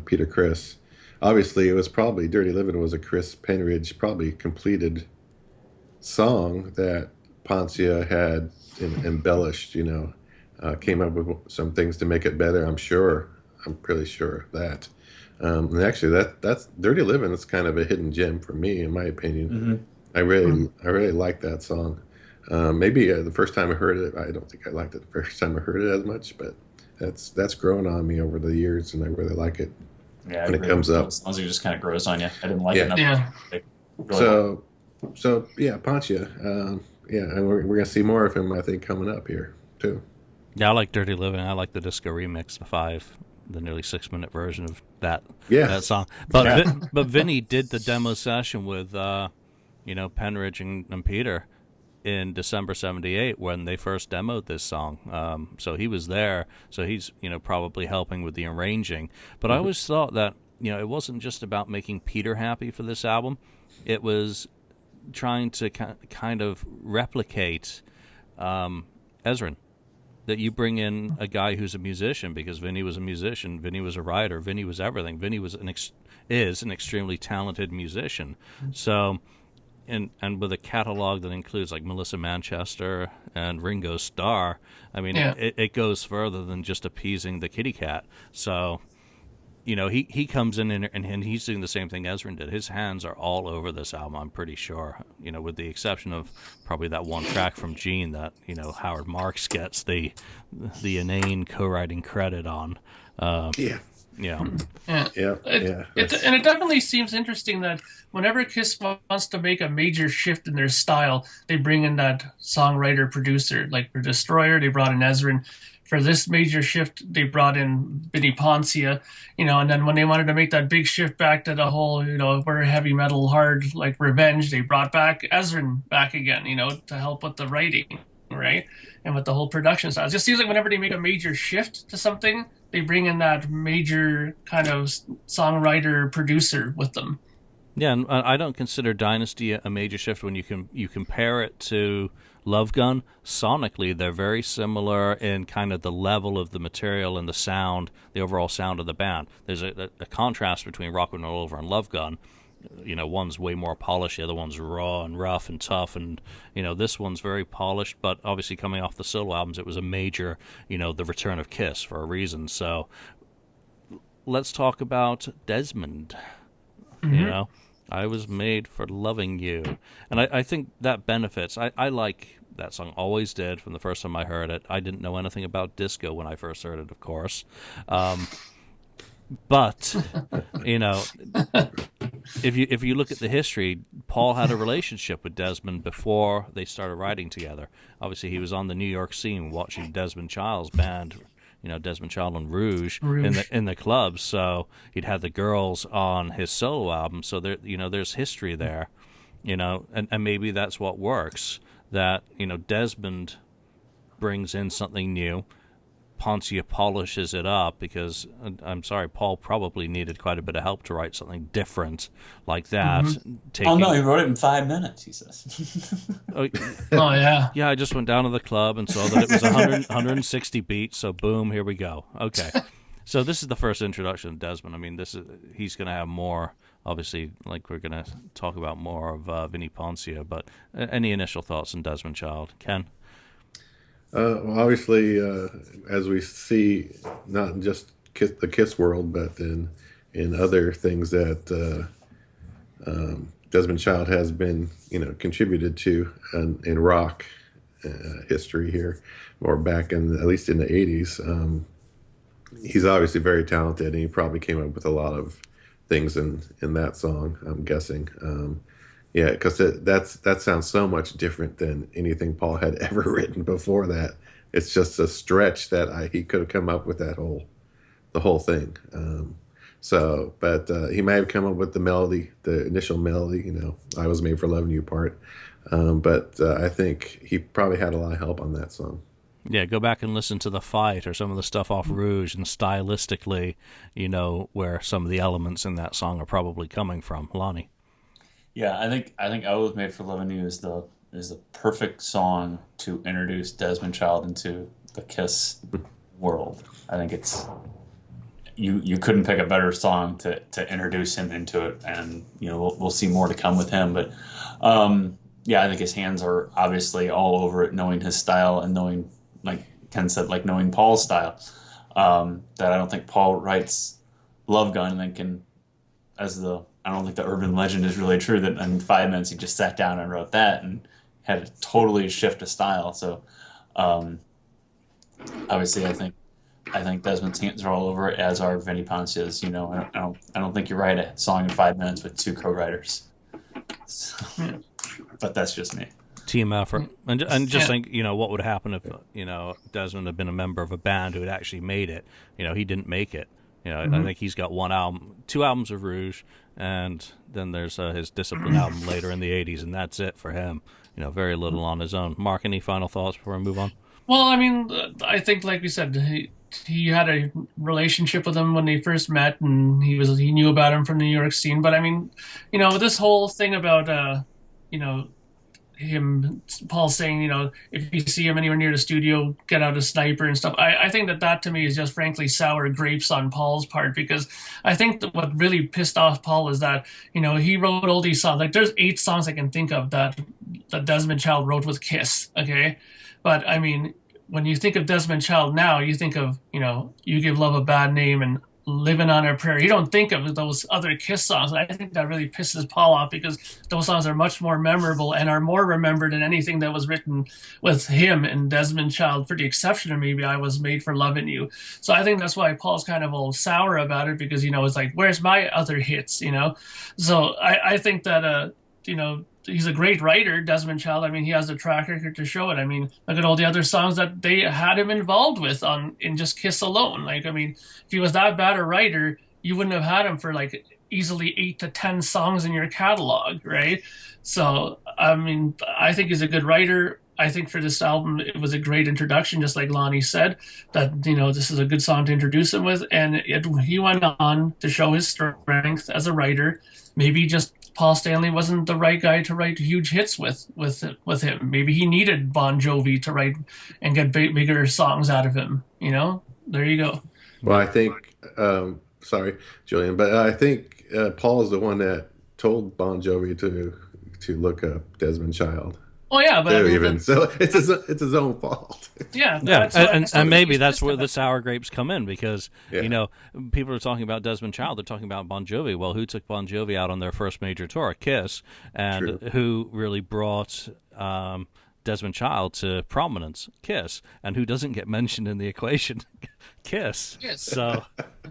Peter Criss. Obviously, it was probably Dirty Living was a Chris Penridge probably completed song that Poncia had embellished, came up with some things to make it better. I'm pretty sure of that. And actually, that's Dirty Living is kind of a hidden gem for me, in my opinion. Mm-hmm. I really like that song. Maybe the first time I heard it, I don't think I liked it the first time I heard it as much, but that's grown on me over the years, and I really like it Yeah, I when it agree. comes up. Sounds like it just kind of grows on you. I didn't like it Yeah. enough. Yeah. Like, really So yeah, Pontia. Yeah, and we're gonna see more of him, I think, coming up here too. Yeah, I like Dirty Living. I like the disco remix, the nearly 6-minute version of that Yeah. that song. But but Vinny did the demo session with Penridge and Peter in December '78 when they first demoed this song. So he was there. So he's probably helping with the arranging. But I always thought that it wasn't just about making Peter happy for this album. It was trying to kind of replicate Ezrin. That you bring in a guy who's a musician, because Vinny was a musician, Vinny was a writer, Vinny was everything. Vinny was is an extremely talented musician. So, and with a catalog that includes like Melissa Manchester and Ringo Starr, I mean, it goes further than just appeasing the kitty cat. So, he comes in and he's doing the same thing Ezrin did. His hands are all over this album, I'm pretty sure. With the exception of probably that one track from Gene that Howard Marks gets the inane co-writing credit on. Yeah. And it Yes. definitely seems interesting that whenever Kiss wants to make a major shift in their style, they bring in that songwriter producer. Like for Destroyer, they brought in Ezrin. For this major shift, they brought in Vinnie Poncia, and then when they wanted to make that big shift back to the whole, we're heavy metal hard like Revenge, they brought back Ezrin back again, to help with the writing, right? And with the whole production style. It just seems like whenever they make a major shift to something, they bring in that major kind of songwriter producer with them. Yeah, and I don't consider Dynasty a major shift when you compare it to Love Gun. Sonically, they're very similar in kind of the level of the material and the sound, the overall sound of the band. There's a contrast between Rock and Roll Over and Love Gun. One's way more polished, the other one's raw and rough and tough, and this one's very polished. But obviously, coming off the solo albums, it was a major, the return of Kiss for a reason. So let's talk about Desmond. I was made for loving you. And I think that benefits. I like that song, always did, from the first time I heard it. I didn't know anything about disco when I first heard it, of course. But, if you look at the history, Paul had a relationship with Desmond before they started writing together. Obviously, he was on the New York scene watching Desmond Child's band, Desmond Child and Rouge. In the clubs, so he'd had the girls on his solo album, so there's history there, and maybe that's what works, that Desmond brings in something new, Poncia polishes it up, because I'm sorry, Paul probably needed quite a bit of help to write something different like that. Oh no, he wrote it in 5 minutes, he says. Oh yeah. Yeah, I just went down to the club and saw that it was 160 beats, so boom, here we go. Okay. So this is the first introduction of Desmond. I mean, he's going to have more, obviously, like we're going to talk about more of Vinnie Poncia, but any initial thoughts on Desmond Child? Ken? Well, obviously, as we see, not in just the Kiss world, but in other things that Desmond Child has been, contributed to in rock history here, or back at least in the '80s. He's obviously very talented, and he probably came up with a lot of things in that song, I'm guessing. Yeah, because that sounds so much different than anything Paul had ever written before that. It's just a stretch that he could have come up with the whole thing. But he may have come up with the melody, the initial melody, I Was Made for Loving You part. But I think he probably had a lot of help on that song. Yeah, go back and listen to The Fight or some of the stuff off Rouge, and stylistically, where some of the elements in that song are probably coming from. Lonnie? Yeah, I think I Was Made for Loving You is the perfect song to introduce Desmond Child into the Kiss world. I think it's you couldn't pick a better song to introduce him into it, and we'll see more to come with him. But I think his hands are obviously all over it, knowing his style and knowing, like Ken said, like knowing Paul's style. That I don't think Paul writes Love Gun and then I don't think the urban legend is really true that in 5 minutes he just sat down and wrote that, and had to totally shift a style. So obviously, I think Desmond's hands are all over it, as are Vinnie Poncia's. You know, I don't think you write a song in 5 minutes with 2 co-writers. So, but that's just me. Team effort, and just think, you know, what would happen if, you know, Desmond had been a member of a band who had actually made it. You know, he didn't make it. You know, I think he's got 2 albums of Rouge, and then there's his Discipline album later in the '80s, and that's it for him. You know, very little on his own. Mark, any final thoughts before we move on? Well, I mean, I think, like we said, he had a relationship with him when they first met, and he knew about him from the New York scene. But I mean, you know, this whole thing about you know, Paul saying, you know, if you see him anywhere near the studio, get out a sniper and stuff. I think that to me is just frankly sour grapes on Paul's part, because I think that what really pissed off Paul is that, you know, he wrote all these songs. Like, there's 8 songs I can think of that Desmond Child wrote with Kiss, okay? But I mean, when you think of Desmond Child now, you think of, you know, You Give Love a Bad Name and Living on a Prayer. You don't think of those other Kiss songs. And I think that really pisses Paul off, because those songs are much more memorable and are more remembered than anything that was written with him and Desmond Child, for the exception of maybe I Was Made for Loving You. So I think that's why Paul's kind of all sour about it, because, you know, it's like, where's my other hits, you know? So I think that, you know, he's a great writer, Desmond Child. I mean, he has the track record to show it. I mean, look at all the other songs that they had him involved with in just Kiss alone. Like, I mean, if he was that bad a writer, you wouldn't have had him for like easily 8 to 10 songs in your catalog, right? So, I mean, I think he's a good writer. I think for this album, it was a great introduction, just like Lonnie said, that, you know, this is a good song to introduce him with. And he went on to show his strength as a writer. Maybe just Paul Stanley wasn't the right guy to write huge hits with him. Maybe he needed Bon Jovi to write and get bigger songs out of him. You know, there you go. Well, I think, sorry, Julian, but I think Paul is the one that told Bon Jovi to look up Desmond Child. Oh yeah, but so it's his own fault. Yeah, and maybe that's where the sour grapes come in, because you know, people are talking about Desmond Child, they're talking about Bon Jovi. Well, who took Bon Jovi out on their first major tour? Kiss, and who really brought Desmond Child to prominence? Kiss, and who doesn't get mentioned in the equation? Kiss. Yes. So,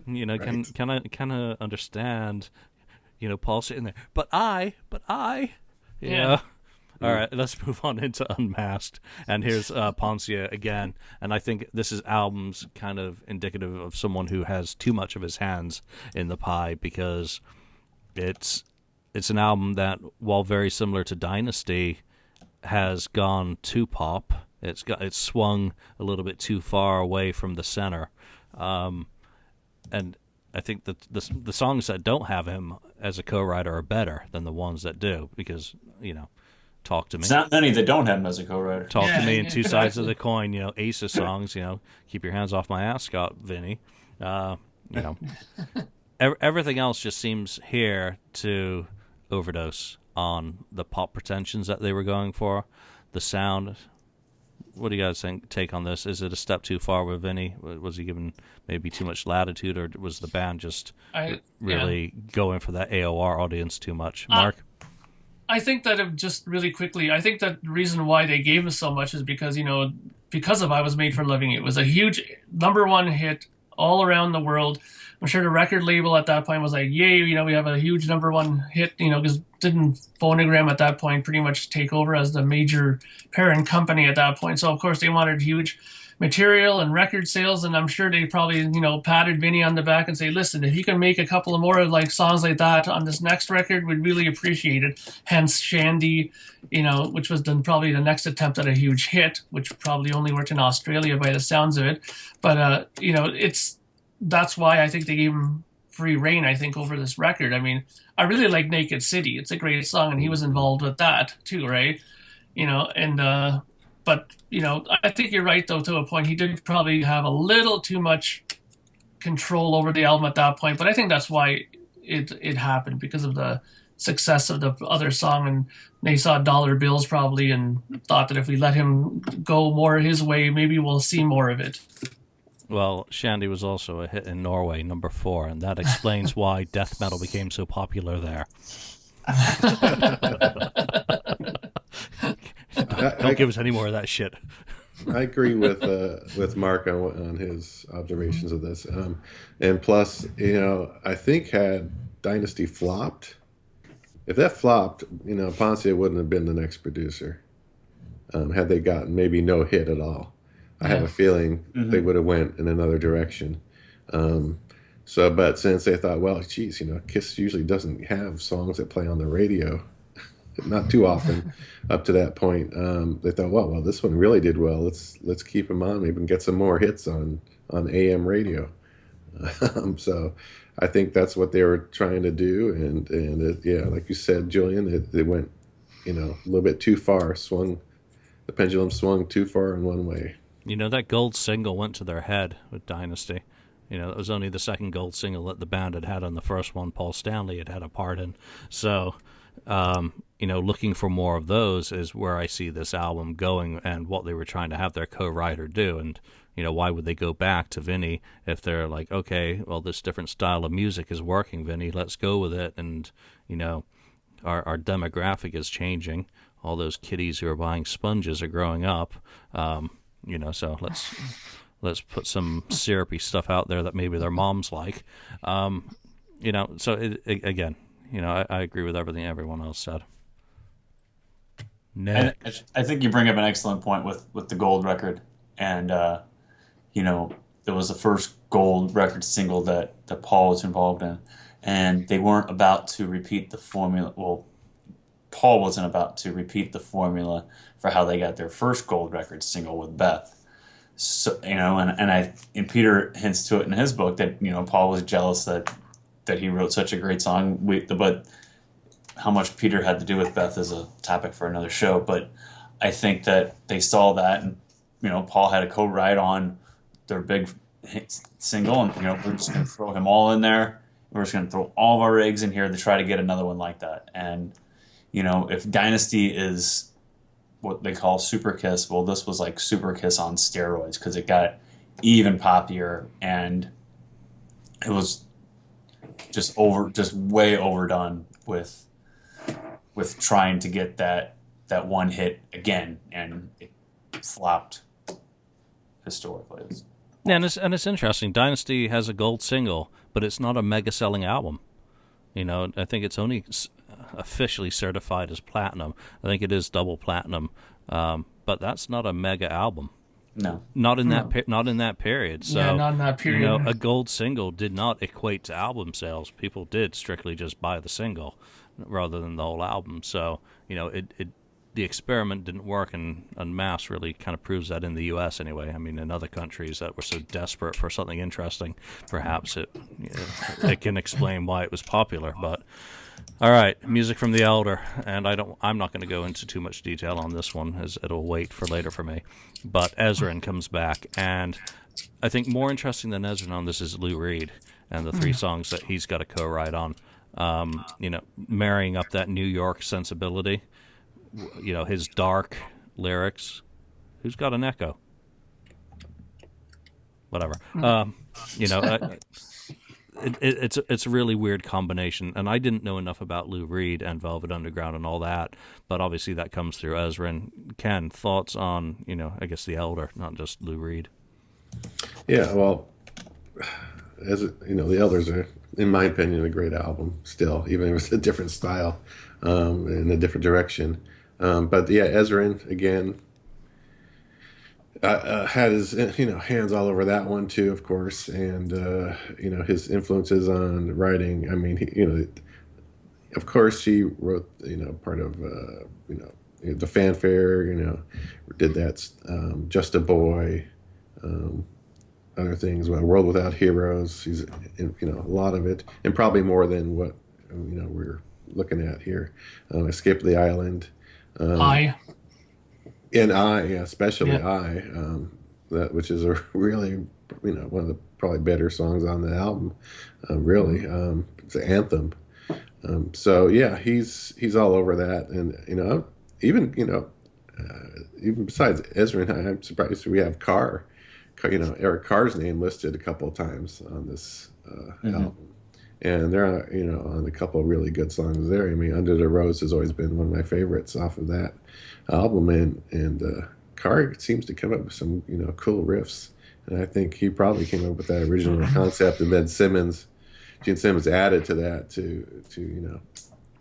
you know, can I kind of understand, you know, Paul sitting there, but I, you know. All right, let's move on into Unmasked. And here's Poncia again. And I think this album's kind of indicative of someone who has too much of his hands in the pie, because it's an album that, while very similar to Dynasty, has gone too pop. It's swung a little bit too far away from the center. And I think that the songs that don't have him as a co-writer are better than the ones that do, because, you know, Talk to Me. It's not many that don't have him as a co-writer. Talk to Me and Two Sides of the Coin, you know, Aces songs, you know, Keep Your Hands Off My Ass, Scott, Vinny. You know, everything else just seems here to overdose on the pop pretensions that they were going for. The sound. What do you guys take on this? Is it a step too far with Vinny? Was he given maybe too much latitude, or was the band just really going for that AOR audience too much? Mark? I think that just really quickly, I think that the reason why they gave us so much is because, you know, because of I Was Made for Loving You. It was a huge #1 hit all around the world. I'm sure the record label at that point was like, yay, you know, we have a huge #1 hit, you know, because didn't Phonogram at that point pretty much take over as the major parent company at that point. So, of course, they wanted huge material and record sales, and I'm sure they probably, you know, patted Vinny on the back and say, listen, if you can make a couple of more like songs like that on this next record, we'd really appreciate it. Hence Shandy, you know, which was then probably the next attempt at a huge hit, which probably only worked in Australia by the sounds of it. But you know, that's why I think they gave him free reign, I think, over this record. I mean, I really like Naked City. It's a great song, and he was involved with that too, right? You know, and but, you know, I think you're right, though, to a point. He did probably have a little too much control over the album at that point. But I think that's why it happened, because of the success of the other song. And they saw dollar bills probably and thought that if we let him go more his way, maybe we'll see more of it. Well, Shandy was also a hit in Norway, #4, and that explains why death metal became so popular there. Don't give us any more of that shit. I agree with Mark on his observations of this, and plus, I think had Dynasty flopped, if that flopped, Ponce wouldn't have been the next producer. Had they gotten maybe no hit at all, I have a feeling they would have went in another direction. But since they thought, well, geez, Kiss usually doesn't have songs that play on the radio, not too often up to that point. They thought, well, this one really did well. Let's keep him on. Maybe we can get some more hits on AM radio. So I think that's what they were trying to do. And like you said, Julian, it went, a little bit too far. The pendulum swung too far in one way. That gold single went to their head with Dynasty. It was only the second gold single that the band had on the first one. Paul Stanley had a part in. So, looking for more of those is where I see this album going and what they were trying to have their co-writer do. And, why would they go back to Vinny if they're like, okay, well, this different style of music is working, Vinny, let's go with it. And, our demographic is changing. All those kiddies who are buying sponges are growing up. So let's put some syrupy stuff out there that maybe their moms like. So again, I agree with everything everyone else said. Next. I think you bring up an excellent point with the gold record. And, there was the first gold record single that Paul was involved in. And they weren't about to repeat the formula. Well, Paul wasn't about to repeat the formula for how they got their first gold record single with Beth. So, and Peter hints to it in his book that, Paul was jealous that he wrote such a great song. But how much Peter had to do with Beth is a topic for another show. But I think that they saw that, and, Paul had a co-write on their big hit single, and, we're just going to throw him all in there. We're just going to throw all of our eggs in here to try to get another one like that. And, if Dynasty is what they call Super Kiss, well, this was like Super Kiss on steroids because it got even poppier and it was just way overdone with trying to get that one hit again, and it flopped historically. Yeah, and it's interesting. Dynasty has a gold single, but it's not a mega selling album. I think it's only officially certified as platinum. I think it is double platinum, but that's not a mega album. No, not in that period. So, yeah, not in that period. A gold single did not equate to album sales. People did strictly just buy the single rather than the whole album. So, the experiment didn't work, and Unmasked really kind of proves that in the U.S. anyway. I mean, in other countries that were so desperate for something interesting, perhaps it can explain why it was popular. But all right, music from the Elder, and I'm not going to go into too much detail on this one, as it'll wait for later for me. But Ezrin comes back, and I think more interesting than Ezrin on this is Lou Reed and the three songs that he's got a co-write on. Marrying up that New York sensibility. His dark lyrics. Who's got an echo? Whatever. It's a really weird combination, and I didn't know enough about Lou Reed and Velvet Underground and all that, but obviously that comes through Ezrin. Ken, thoughts on I guess the Elder, not just Lou Reed? Yeah, well, the Elders are, in my opinion, a great album still, even if it's a different style, in a different direction. But yeah, Ezrin again had his hands all over that one too, of course, and his influences on writing. I mean, of course, he wrote part of the Fanfare. Did that Just a Boy, other things. Well, World Without Heroes. He's in a lot of it, and probably more than what we're looking at here. Escape the Island. Especially I, which is a really, one of the probably better songs on the album. Really, it's an anthem. So yeah, he's all over that, and even besides Ezrin, I'm surprised we have Eric Carr's name listed a couple of times on this album, and they're on a couple of really good songs there. I mean, Under the Rose has always been one of my favorites off of that album, and Carr seems to come up with some cool riffs, and I think he probably came up with that original concept, and then Gene Simmons added to that to.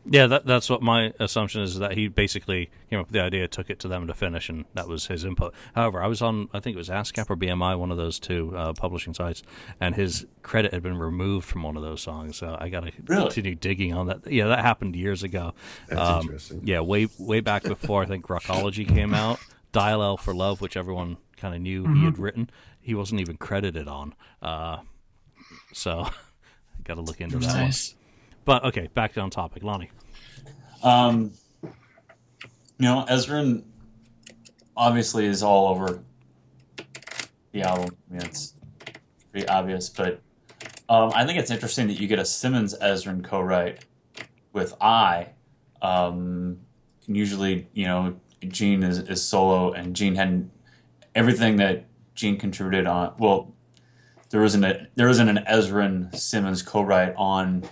Yeah, that's what my assumption is, that he basically came up with the idea, took it to them to finish, and that was his input. However, I was on, I think it was ASCAP or BMI, one of those two publishing sites, and his credit had been removed from one of those songs, so I got to continue digging on that. Yeah, that happened years ago. That's interesting. Yeah, way back before I think Rockology came out. Dial L for Love, which everyone kind of knew he had written, he wasn't even credited on. So I got to look into that one. But, okay, back on topic. Lonnie. Ezrin obviously is all over the album. I mean, it's pretty obvious. But I think it's interesting that you get a Simmons-Ezrin co-write with I. Usually, Gene is solo, and Gene hadn't... Everything that Gene contributed on... Well, there wasn't an Ezrin-Simmons co-write on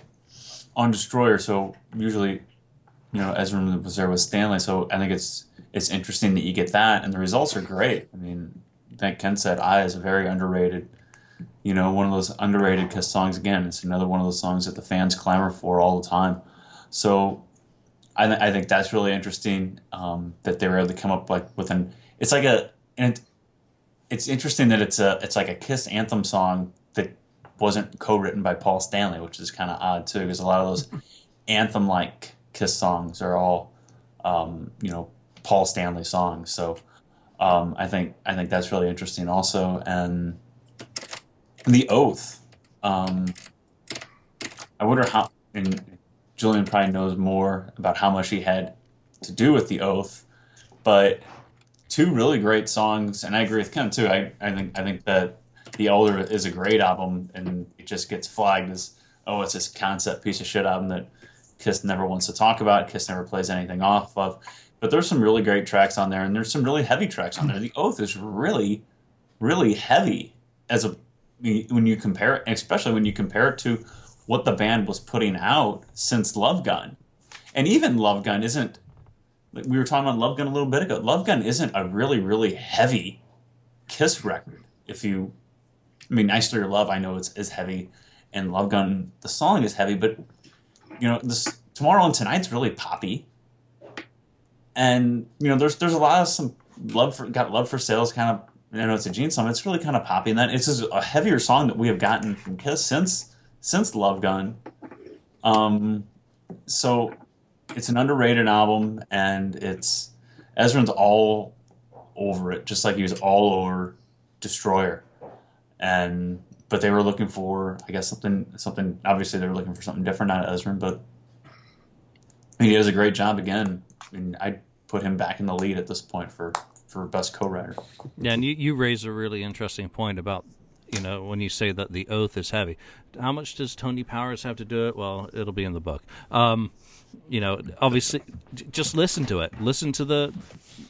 Destroyer, so usually, Ezrin was there with Stanley, so I think it's interesting that you get that, and the results are great. I mean, like Ken said, I is a very underrated, one of those underrated Kiss songs. Again, it's another one of those songs that the fans clamor for all the time. So I think that's really interesting, that they were able to come up with it's interesting that it's like a Kiss anthem song that wasn't co-written by Paul Stanley, which is kind of odd too, because a lot of those anthem-like Kiss songs are all, Paul Stanley songs. So I think that's really interesting also. And the Oath, I wonder how, and Julian probably knows more about how much he had to do with the Oath, but two really great songs, and I agree with Ken too. I think that The Elder is a great album, and it just gets flagged as, it's this concept piece of shit album that Kiss never wants to talk about, Kiss never plays anything off of. But there's some really great tracks on there, and there's some really heavy tracks on there. The Oath is really, really heavy when you compare it, especially when you compare it to what the band was putting out since Love Gun. And even Love Gun isn't, we were talking about Love Gun a little bit ago, Love Gun isn't a really, really heavy Kiss record. Nice for Your Love, I know is heavy, and Love Gun, the song is heavy, but this Tomorrow and Tonight's really poppy, and there's a lot of some Love for Sale's kind of, it's a Gene song, it's really kind of poppy, and then it's just a heavier song that we have gotten from Kiss since Love Gun. So it's an underrated album, and Ezrin's all over it, just like he was all over Destroyer. But they were looking for, I guess, something. Obviously, they were looking for something different out of Ezrin, but he does a great job again. I'd put him back in the lead at this point for best co-writer. Yeah, and you raise a really interesting point about, when you say that the Oath is heavy. How much does Tony Powers have to do it? Well, it'll be in the book. Obviously, just listen to it. Listen to the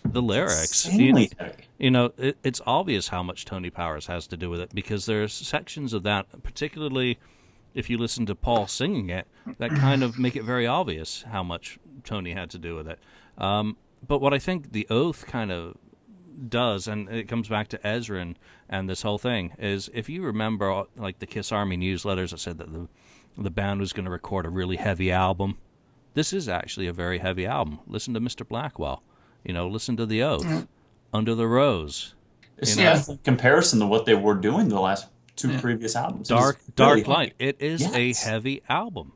lyrics. It's obvious how much Tony Powers has to do with it, because there's sections of that, particularly if you listen to Paul singing it, that kind of make it very obvious how much Tony had to do with it. But what I think the Oath kind of does, and it comes back to Ezrin and this whole thing, is if you remember, like the Kiss Army newsletters that said that the band was going to record a really heavy album. This is actually a very heavy album. Listen to Mr. Blackwell. Listen to The Oath, Under the Rose. It's a comparison to what they were doing the last two previous albums. Dark Light. It is a heavy album.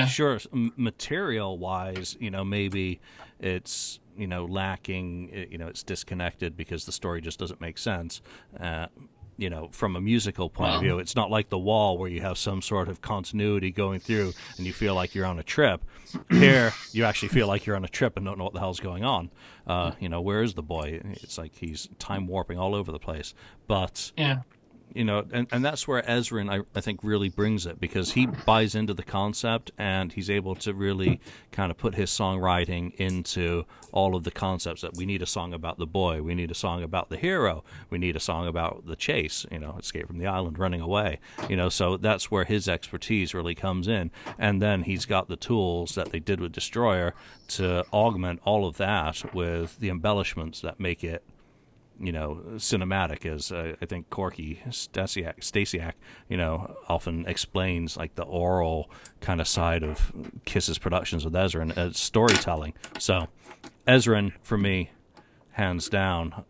Sure, material-wise, maybe it's, lacking, it's disconnected because the story just doesn't make sense. From a musical point of view, it's not like The Wall where you have some sort of continuity going through and you feel like you're on a trip. Here, you actually feel like you're on a trip and don't know what the hell's going on. Where is the boy? It's like he's time warping all over the place. But and that's where Ezrin, I think, really brings it, because he buys into the concept and he's able to really kind of put his songwriting into all of the concepts that we need a song about the boy, we need a song about the hero, we need a song about the chase, escape from the island, running away, so that's where his expertise really comes in. And then he's got the tools that they did with Destroyer to augment all of that with the embellishments that make it cinematic, as I think Corky Stasiak, often explains, like the oral kind of side of Kiss's productions with Ezrin as storytelling. So Ezrin, for me, hands down,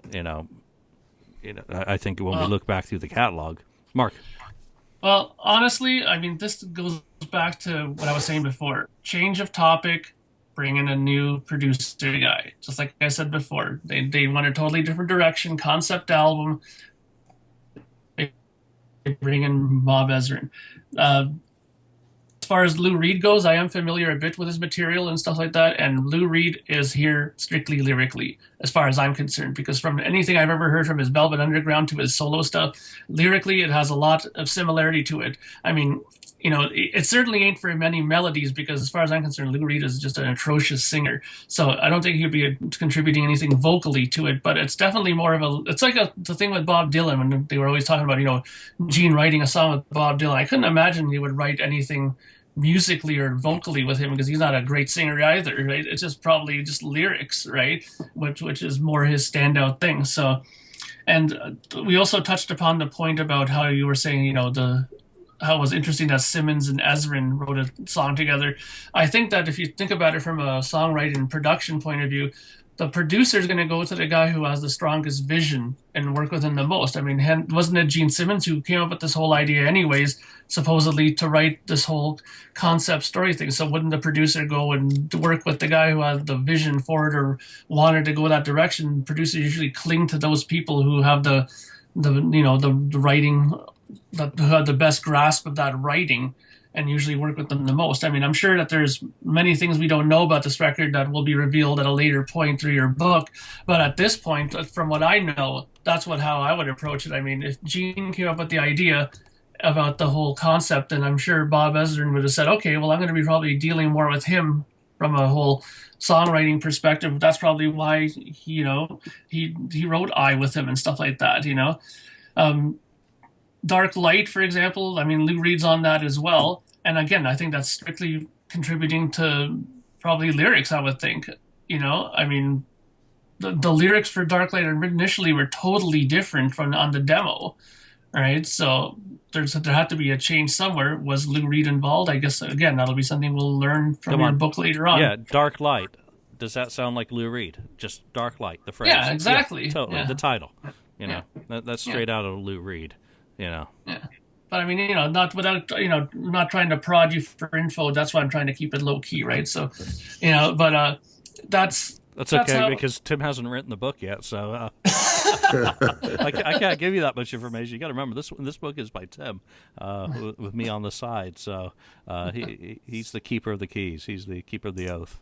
I think when we look back through the catalog, Mark. Well, honestly, I mean, this goes back to what I was saying before. Change of topic, bring in a new producer guy. Just like I said before, they went a totally different direction. Concept album. They bring in Bob Ezrin. As far as Lou Reed goes, I am familiar a bit with his material and stuff like that, and Lou Reed is here strictly lyrically, as far as I'm concerned, because from anything I've ever heard from his Velvet Underground to his solo stuff, lyrically it has a lot of similarity to it. I mean, it certainly ain't for many melodies, because as far as I'm concerned, Lou Reed is just an atrocious singer. So I don't think he'd be contributing anything vocally to it, but it's definitely more of it's like the thing with Bob Dylan, when they were always talking about, Gene writing a song with Bob Dylan. I couldn't imagine he would write anything musically or vocally with him, because he's not a great singer either, right? It's just probably just lyrics, right? Which is more his standout thing. So, and we also touched upon the point about how you were saying, how it was interesting that Simmons and Ezrin wrote a song together. I think that if you think about it from a songwriting and production point of view, the producer is going to go to the guy who has the strongest vision and work with him the most. I mean, wasn't it Gene Simmons who came up with this whole idea anyways, supposedly to write this whole concept story thing? So wouldn't the producer go and work with the guy who had the vision for it or wanted to go that direction? Producers usually cling to those people who have the writing, who have the best grasp of that writing, and usually work with them the most. I mean, I'm sure that there's many things we don't know about this record that will be revealed at a later point through your book. But at this point, from what I know, that's how I would approach it. I mean, if Gene came up with the idea about the whole concept, then I'm sure Bob Ezrin would have said, okay, well, I'm going to be probably dealing more with him from a whole songwriting perspective. That's probably why, he wrote I with him and stuff like that, Dark Light, for example, I mean, Lou Reed's on that as well. And again, I think that's strictly contributing to probably lyrics, I would think. I mean, the lyrics for Dark Light initially were totally different from on the demo, right? So there had to be a change somewhere. Was Lou Reed involved? I guess, again, that'll be something we'll learn from your book later on. Yeah, Dark Light. Does that sound like Lou Reed? Just Dark Light, the phrase. Yeah, exactly. Yeah, totally. Yeah. The title. That's straight out of Lou Reed. Yeah. But I mean, not without, not trying to prod you for info. That's why I'm trying to keep it low key, right? So, but that's okay, because Tim hasn't written the book yet, so I can't give you that much information. You got to remember this book is by Tim, with me on the side. So he's the keeper of the keys. He's the keeper of the oath.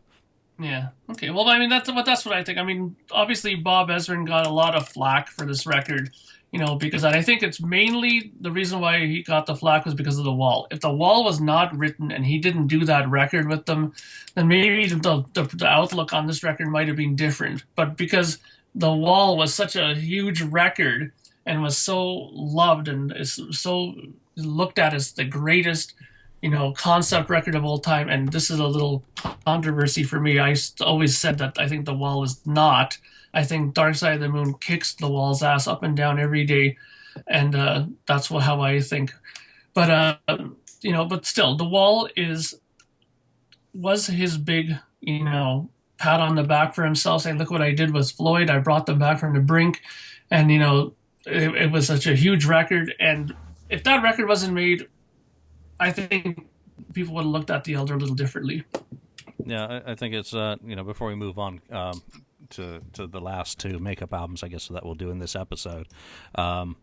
Yeah. Okay. Well, I mean, that's what I think. I mean, obviously Bob Ezrin got a lot of flack for this record. Because I think it's mainly the reason why he got the flack was because of The Wall. If The Wall was not written and he didn't do that record with them, then maybe the outlook on this record might have been different. But because The Wall was such a huge record and was so loved and is so looked at as the greatest, concept record of all time, and this is a little controversy for me. I always said that I think The Wall is not. I think Dark Side of the Moon kicks The Wall's ass up and down every day, and that's how I think. But but still, The Wall was his big, pat on the back for himself, saying, "Look what I did with Floyd. I brought them back from the brink," and it was such a huge record. And if that record wasn't made, I think people would have looked at The Elder a little differently. Yeah, I think it's before we move on. To the last two makeup albums, I guess, that we'll do in this episode. The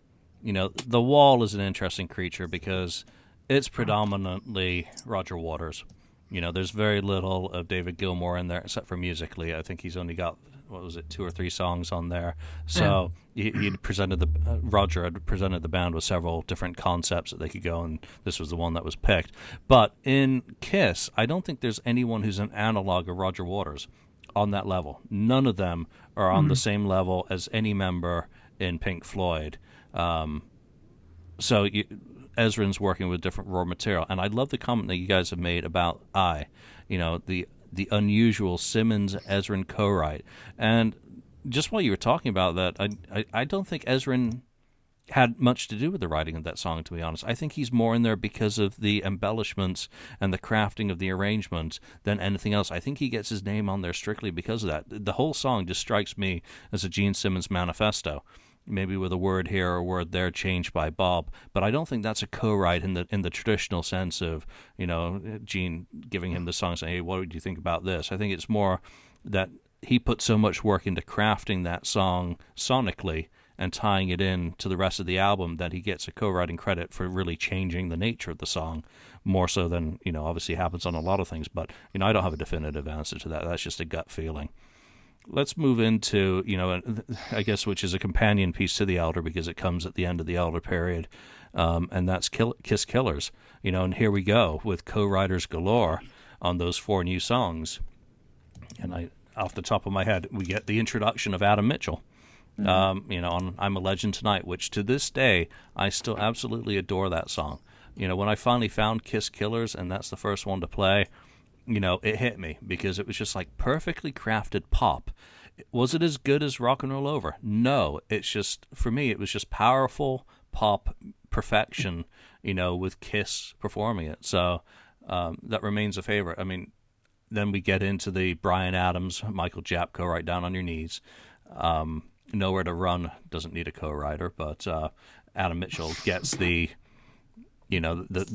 Wall is an interesting creature because it's predominantly Roger Waters. There's very little of David Gilmour in there except for musically. I think he's only got what was it, 2 or 3 songs on there. So he'd presented Roger had presented the band with several different concepts that they could go, and this was the one that was picked. But in Kiss, I don't think there's anyone who's an analog of Roger Waters on that level. None of them are on the same level as any member in Pink Floyd. So Ezrin's working with different raw material, and I love the comment that you guys have made about the unusual Simmons-Ezrin co-write. And just while you were talking about that, I don't think Ezrin had much to do with the writing of that song, to be honest. I think he's more in there because of the embellishments and the crafting of the arrangement than anything else. I think he gets his name on there strictly because of that. The whole song just strikes me as a Gene Simmons manifesto, maybe with a word here or a word there changed by Bob, but I don't think that's a co-write in the traditional sense of, Gene giving him the song saying, hey, what do you think about this? I think it's more that he put so much work into crafting that song sonically and tying it in to the rest of the album that he gets a co-writing credit for really changing the nature of the song more so than, obviously happens on a lot of things. But, I don't have a definitive answer to that. That's just a gut feeling. Let's move into, I guess, which is a companion piece to The Elder because it comes at the end of the Elder period, and that's Kiss Killers. And here we go with co-writers galore on those 4 new songs. And off the top of my head, we get the introduction of Adam Mitchell, on I'm a Legend Tonight, which to this day, I still absolutely adore that song. When I finally found Kiss Killers, and that's the first one to play, it hit me because it was just like perfectly crafted pop. Was it as good as Rock and Roll Over? No, it's just, for me, it was just powerful pop perfection, with Kiss performing it. So that remains a favorite. I mean, then we get into the Bryan Adams, Michael Japp co-write Down on Your Knees. Nowhere to Run doesn't need a co-writer, but Adam Mitchell gets the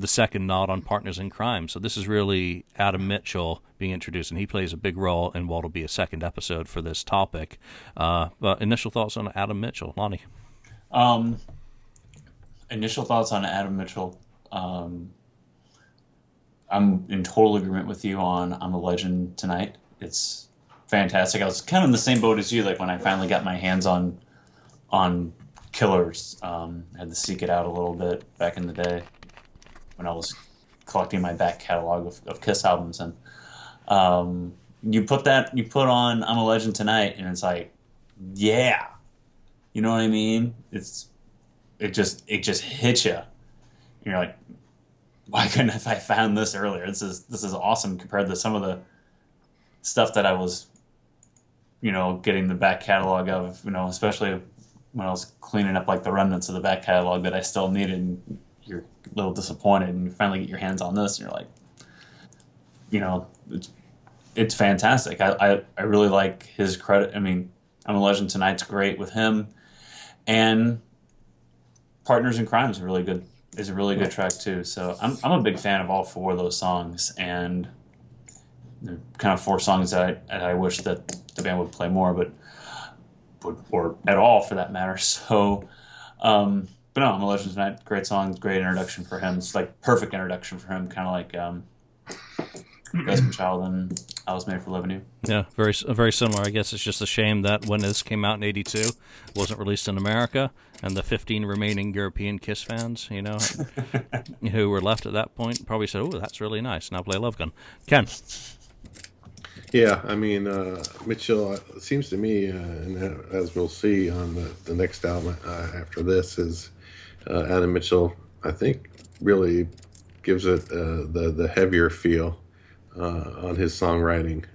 second nod on Partners in Crime. So this is really Adam Mitchell being introduced, and he plays a big role in what will be a second episode for this topic. But initial thoughts on Adam Mitchell, Lonnie? Initial thoughts on Adam Mitchell. I'm in total agreement with you on I'm a Legend Tonight. It's fantastic. I was kind of in the same boat as you, like when I finally got my hands on Killers. I had to seek it out a little bit back in the day when I was collecting my back catalog of Kiss albums, and you put on I'm a Legend Tonight, and it's like, yeah, you know what I mean? It just hits you. And you're like, why couldn't I found this earlier? This is awesome compared to some of the stuff that I was, getting the back catalog of, especially when I was cleaning up like the remnants of the back catalog that I still needed. And you're a little disappointed, and you finally get your hands on this, and you're like, it's fantastic. I really like his credit. I mean, I'm a Legend Tonight's great with him, and Partners in Crime is a really good track too. So I'm a big fan of all 4 of those songs, and they're kind of 4 songs that I wish that the band would play more, or at all for that matter. So, but no, I'm a Legend Tonight. Great song, great introduction for him. It's like perfect introduction for him, kind of like Desmond Child and I Was Made for Loving You. Yeah, very similar. I guess it's just a shame that when this came out in '82, it wasn't released in America, and the 15 remaining European Kiss fans, who were left at that point, probably said, "Oh, that's really nice. Now play Love Gun." Ken. Yeah, I mean, Mitchell, it seems to me, and as we'll see on the next album after this, is Adam Mitchell, I think, really gives it the heavier feel on his songwriting.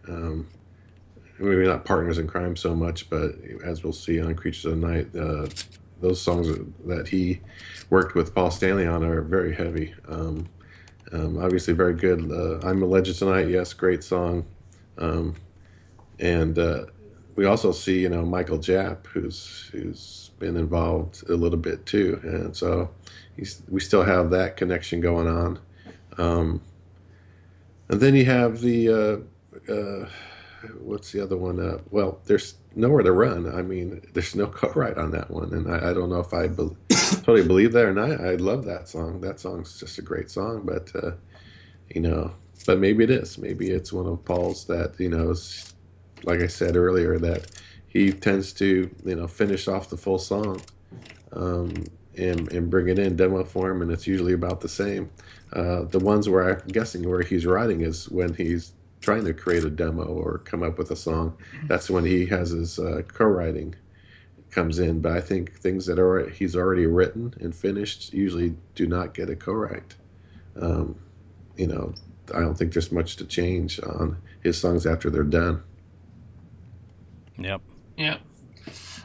Maybe not Partners in Crime so much, but as we'll see on Creatures of the Night, those songs that he worked with Paul Stanley on are very heavy. Obviously very good. I'm a Legend Tonight, yes, great song. And we also see, Michael Japp, who's been involved a little bit too, and so we still have that connection going on. And then you have the what's the other one? Well, there's Nowhere to Run. I mean, there's no co-write on that one, and I don't know if I totally believe that or not. I love that song. That song's just a great song, but but maybe it is. Maybe it's one of Paul's that is, like I said earlier, that he tends to finish off the full song, and bring it in demo form, and it's usually about the same. The ones where I'm guessing where he's writing is when he's trying to create a demo or come up with a song. That's when he has his co-writing comes in. But I think things that he's already written and finished usually do not get a co-write. Um, I don't think there's much to change on his songs after they're done. Yep. Yeah.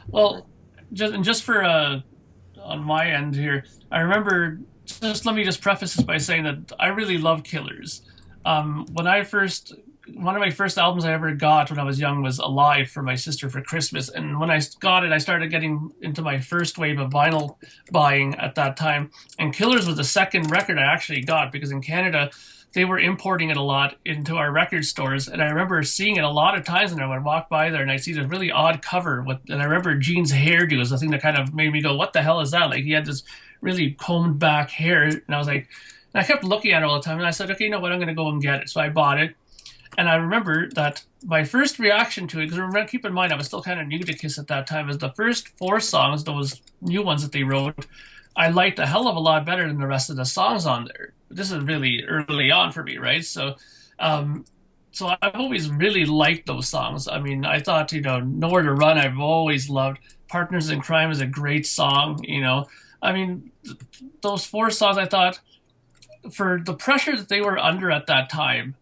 Well, just for on my end here, I remember. Let me just preface this by saying that I really love Killers. One of my first albums I ever got when I was young was Alive for my sister for Christmas, and when I got it, I started getting into my first wave of vinyl buying at that time. And Killers was the second record I actually got, because in Canada they were importing it a lot into our record stores, and I remember seeing it a lot of times, and I would walk by there and I'd see this really odd cover and I remember Gene's hairdo was the thing that kind of made me go, what the hell is that? Like, he had this really combed back hair, and I was like, and I kept looking at it all the time, and I said, okay, you know what, I'm going to go and get it. So I bought it, and I remember that my first reaction to it, because keep in mind I was still kind of new to Kiss at that time, is the first 4 songs, those new ones that they wrote, I liked a hell of a lot better than the rest of the songs on there. This is really early on for me, right? So I've always really liked those songs. I mean, I thought, Nowhere to Run, I've always loved. Partners in Crime is a great song, I mean, those 4 songs, I thought, for the pressure that they were under at that time,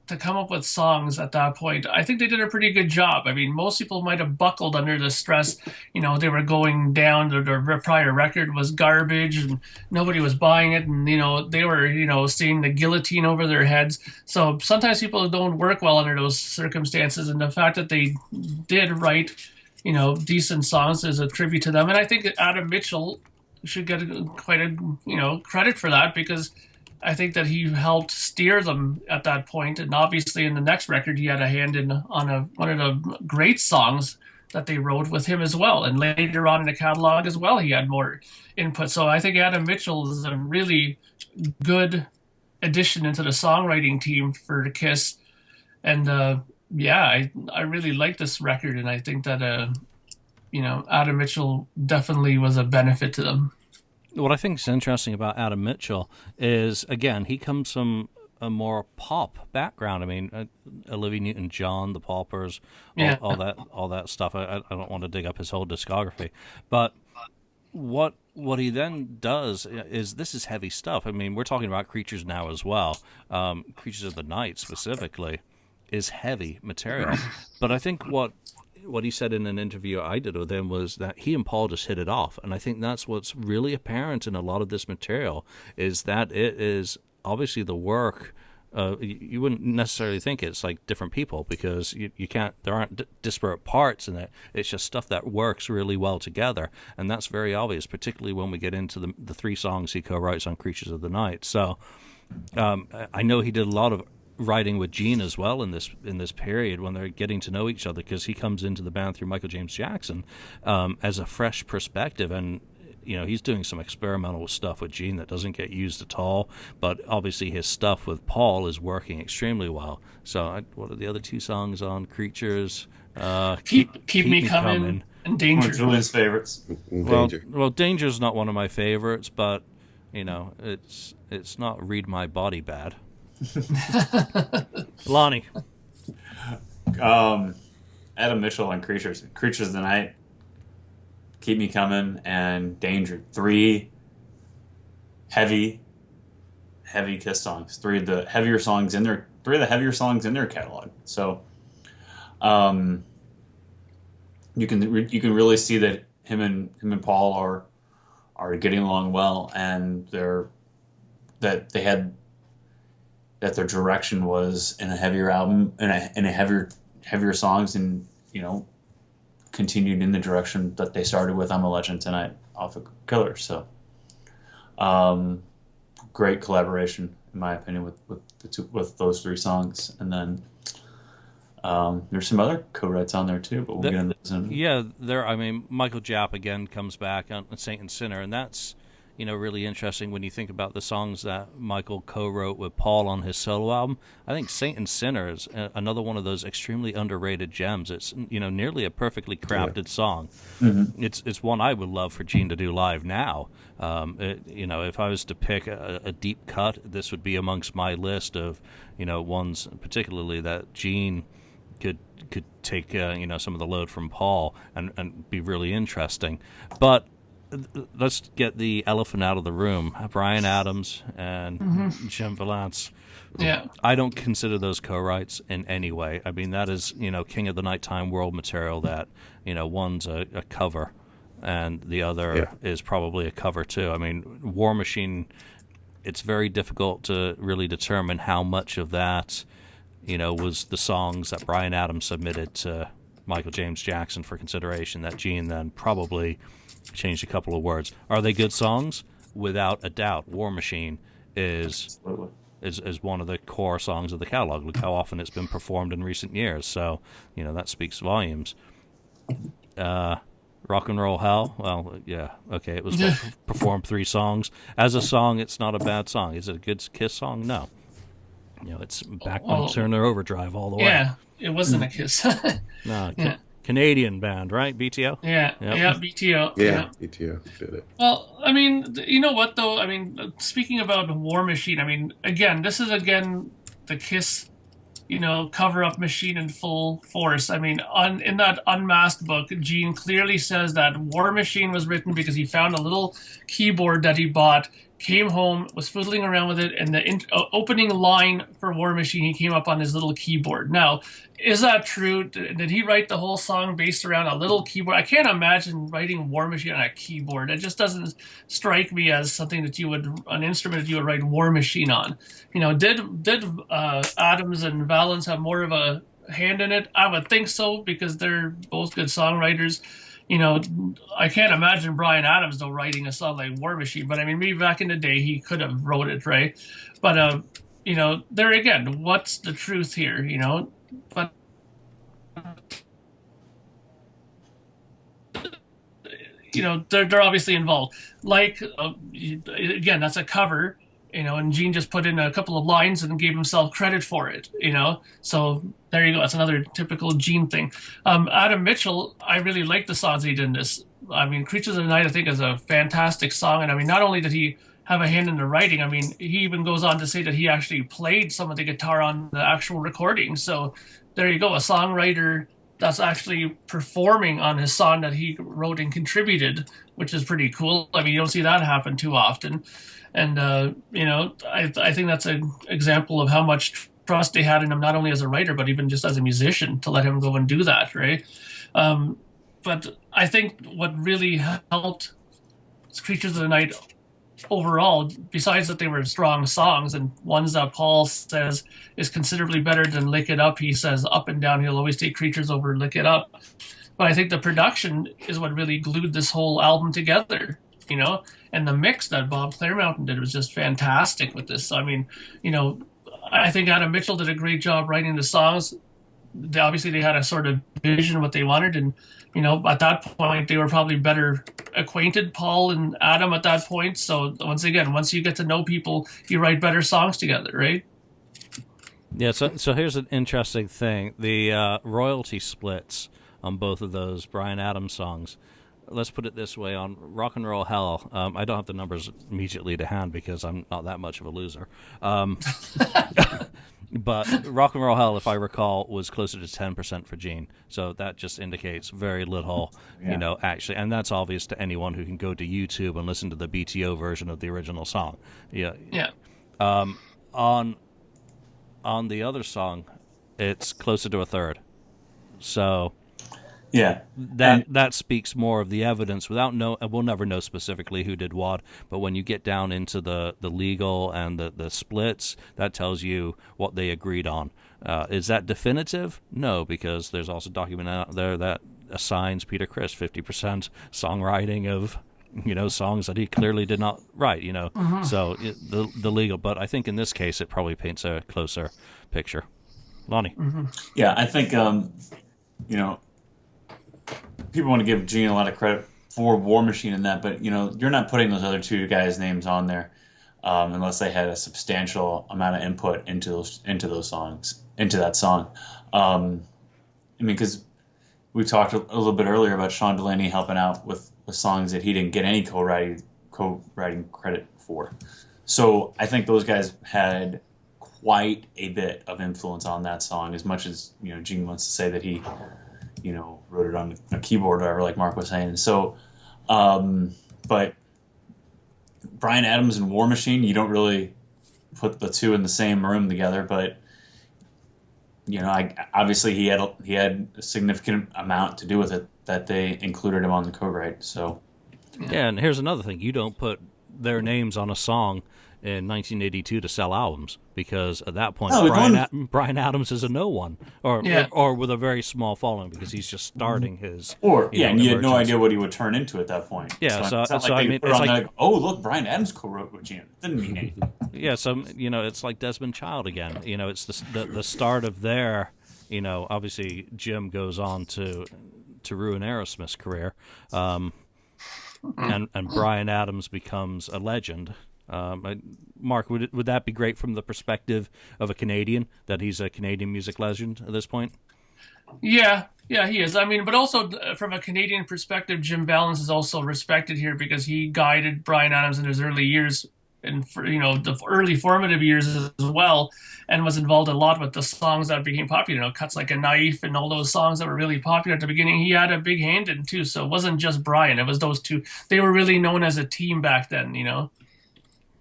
to come up with songs at that point, I think they did a pretty good job. I mean, most people might have buckled under the stress. They were going down. Their prior record was garbage, and nobody was buying it. And, they were, seeing the guillotine over their heads. So sometimes people don't work well under those circumstances. And the fact that they did write, decent songs is a tribute to them. And I think Adam Mitchell should get quite a, credit for that, because I think that he helped steer them at that point, and obviously in the next record he had a hand in on one of the great songs that they wrote with him as well. And later on in the catalog as well, he had more input. So I think Adam Mitchell is a really good addition into the songwriting team for Kiss. And I really like this record, and I think that Adam Mitchell definitely was a benefit to them. What I think is interesting about Adam Mitchell is, again, he comes from a more pop background. I mean, Olivia Newton-John, the Paupers, all that stuff. I don't want to dig up his whole discography, but what he then does is, this is heavy stuff. I mean, we're talking about Creatures now as well. Creatures of the Night specifically is heavy material, but I think what he said in an interview I did with him was that he and Paul just hit it off. And I think that's what's really apparent in a lot of this material, is that it is obviously the work. You wouldn't necessarily think it's like different people, because you can't, there aren't disparate parts in it. It's just stuff that works really well together. And that's very obvious, particularly when we get into the 3 songs he co-writes on Creatures of the Night. So I know he did a lot of writing with Gene as well in this period when they're getting to know each other, because he comes into the band through Michael James Jackson as a fresh perspective, and he's doing some experimental stuff with Gene that doesn't get used at all, but obviously his stuff with Paul is working extremely well. So what are the other 2 songs on Creatures? Keep Me Coming and Danger. One of Julian's favorites. Well, Danger's not one of my favorites, but it's not Read My Body bad. Lonnie. Adam Mitchell and Creatures of the Night, Keep Me Coming, and Danger. 3 heavy Kiss songs. 3 of the heavier songs in their catalog. So you can really see that him and Paul are getting along well, and that their direction was in a heavier album, in a heavier songs, and continued in the direction that they started with I'm a Legend Tonight off of Killer. So great collaboration in my opinion with those 3 songs. And then there's some other co-writes on there too, but we'll get into those in a minute. Yeah, I mean, Michael Japp again comes back on Saint and Sinner, and that's really interesting when you think about the songs that Michael co-wrote with Paul on his solo album. I think Saint and Sinner is another one of those extremely underrated gems. It's, nearly a perfectly crafted song. Mm-hmm. It's one I would love for Gene to do live now. If I was to pick a deep cut, this would be amongst my list of, ones particularly that Gene could take, some of the load from Paul and be really interesting. But let's get the elephant out of the room. Bryan Adams and Jim Vallance. Yeah. I don't consider those co-writes in any way. I mean, that is, King of the Nighttime World material that, one's a cover and the other is probably a cover too. I mean, War Machine, it's very difficult to really determine how much of that, was the songs that Bryan Adams submitted to Michael James Jackson for consideration that Gene then probably changed a couple of words. Are they good songs? Without a doubt. War Machine is one of the core songs of the catalog. Look how often it's been performed in recent years. So, that speaks volumes. Rock and Roll Hell, well, yeah, okay, it was performed 3 songs. As a song, it's not a bad song. Is it a good Kiss song? No. It's back on Turner Overdrive all the way. Yeah, it wasn't a Kiss. No, Canadian band, right? BTO? Yeah, Yep. BTO. Yeah, BTO did it. Well, I mean, you know what, though? I mean, speaking about War Machine, I mean, this is the Kiss, cover-up machine in full force. I mean, in that Unmasked book, Gene clearly says that War Machine was written because he found a little keyboard that he bought, came home, was fiddling around with it, and the opening line for War Machine, he came up on his little keyboard. Now, is that true? Did he write the whole song based around a little keyboard? I can't imagine writing War Machine on a keyboard. It just doesn't strike me as something that an instrument that you would write War Machine on. Did Adams and Valance have more of a hand in it? I would think so, because they're both good songwriters. I can't imagine Bryan Adams, though, writing a song like War Machine. But, I mean, maybe back in the day he could have wrote it, right? But, there again, what's the truth here, But, they're obviously involved. Like, again, that's a cover, and Gene just put in a couple of lines and gave himself credit for it, So there you go. That's another typical Gene thing. Adam Mitchell, I really like the songs he did in this. I mean, Creatures of the Night, I think, is a fantastic song. And I mean, not only did he have a hand in the writing, I mean, he even goes on to say that he actually played some of the guitar on the actual recording. So there you go. A songwriter that's actually performing on his song that he wrote and contributed, which is pretty cool. I mean, you don't see that happen too often. And, I think that's an example of how much trust they had in him, not only as a writer, but even just as a musician, to let him go and do that, right? But I think what really helped Creatures of the Night overall, besides that they were strong songs and ones that Paul says is considerably better than Lick It Up, he says up and down, he'll always take Creatures over Lick It Up. But I think the production is what really glued this whole album together, and the mix that Bob Claremountain did was just fantastic with this. So, I mean, I think Adam Mitchell did a great job writing the songs. Obviously, they had a sort of vision of what they wanted, and at that point, they were probably better acquainted, Paul and Adam, at that point. So once you get to know people, you write better songs together, right? Yeah. So here's an interesting thing: the royalty splits on both of those Bryan Adams songs. Let's put it this way: on Rock and Roll Hell, I don't have the numbers immediately to hand because I'm not that much of a loser. But Rock and Roll Hell, if I recall, was closer to 10% for Gene. So that just indicates very little, actually. And that's obvious to anyone who can go to YouTube and listen to the BTO version of the original song. Yeah. Yeah. On the other song, it's closer to a third. So yeah, that speaks more of the evidence. We'll never know specifically who did what, but when you get down into the legal and the splits, that tells you what they agreed on. Is that definitive? No, because there's also document out there that assigns Peter Criss 50% songwriting of songs that he clearly did not write. So the legal, but I think in this case it probably paints a closer picture. Lonnie. Mm-hmm. Yeah, I think people want to give Gene a lot of credit for War Machine and that, but you're not putting those other two guys' names on there unless they had a substantial amount of input into those songs, into that song. I mean, because we talked a little bit earlier about Shawn Delaney helping out with songs that he didn't get any co-writing credit for. So I think those guys had quite a bit of influence on that song, as much as Gene wants to say that he wrote it on a keyboard or whatever, like Mark was saying. So, but Bryan Adams and War Machine, you don't really put the two in the same room together, but obviously he had a significant amount to do with it that they included him on the co-write. So yeah, and here's another thing: you don't put their names on a song in 1982 to sell albums, because at that point Bryan Adams is a no one, or with a very small following, because he's just starting his and you had no idea what he would turn into at that point. Yeah, so I mean, it's like, oh look, Bryan Adams co-wrote with Gene. Didn't mean anything. Yeah, so it's like Desmond Child again. It's the start of their. Obviously Jim goes on to ruin Aerosmith's career, and Bryan Adams becomes a legend. Mark, would that be great from the perspective of a Canadian, that he's a Canadian music legend at this point? Yeah, he is. I mean, but also from a Canadian perspective, Jim Vallance is also respected here because he guided Bryan Adams in his early years, and the early formative years as well, and was involved a lot with the songs that became popular. Cuts Like a Knife and all those songs that were really popular at the beginning. He had a big hand in too. So it wasn't just Bryan; it was those two. They were really known as a team back then.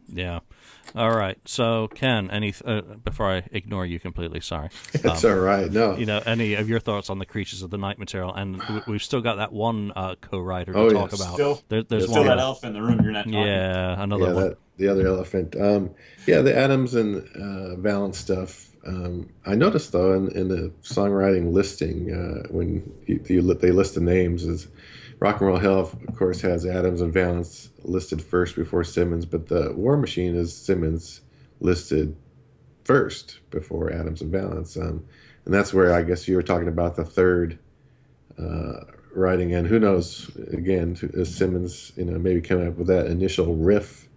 Yeah. All right. So, Ken, before I ignore you completely, sorry. It's all right. No. Any of your thoughts on the Creatures of the Night material? And we've still got that one co-writer to talk about. There's still that elephant in the room you're not talking about. Yeah, another one. The other elephant. The Adams and Valance stuff. I noticed, though, in the songwriting listing, when they list the names, is Rock and Roll Hell, of course, has Adams and Valance listed first before Simmons, but the War Machine is Simmons listed first before Adams and Valance. And that's where I guess you were talking about the third writing, and who knows, again, is Simmons, maybe coming up with that initial riff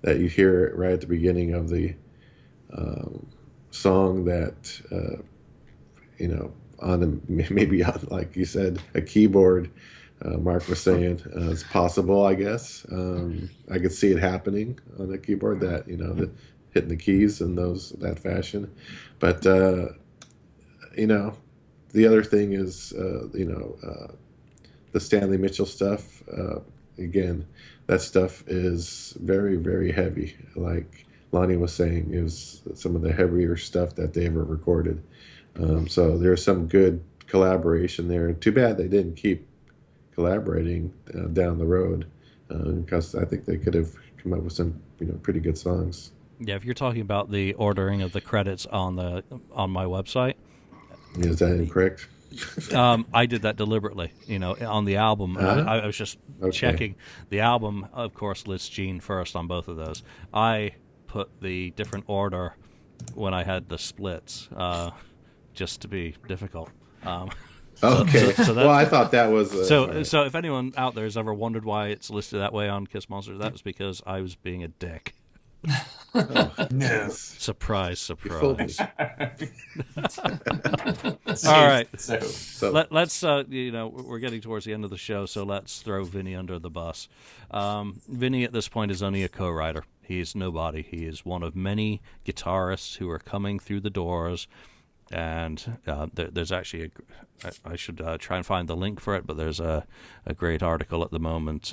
that you hear right at the beginning of the song that, maybe on, like you said, a keyboard. Mark was saying it's possible, I guess. I could see it happening on a keyboard, that hitting the keys in that fashion. But the other thing is the Stanley Mitchell stuff. Again, that stuff is very, very heavy. Like Lonnie was saying, is some of the heavier stuff that they ever recorded. So there's some good collaboration there. Too bad they didn't keep collaborating down the road, because I think they could have come up with some pretty good songs. Yeah, if you're talking about the ordering of the credits on my website, is that incorrect? I did that deliberately. On the album, I was just checking. The album, of course, lists Gene first on both of those. I put the different order when I had the splits, just to be difficult. Okay. Well, I thought that was... So if anyone out there has ever wondered why it's listed that way on Kiss Monsters, that was because I was being a dick. No. Surprise. All right. So let's we're getting towards the end of the show, so let's throw Vinny under the bus. Vinny at this point is only a co-writer. He's nobody. He is one of many guitarists who are coming through the doors. And there's actually I should try and find the link for it, but there's a great article at the moment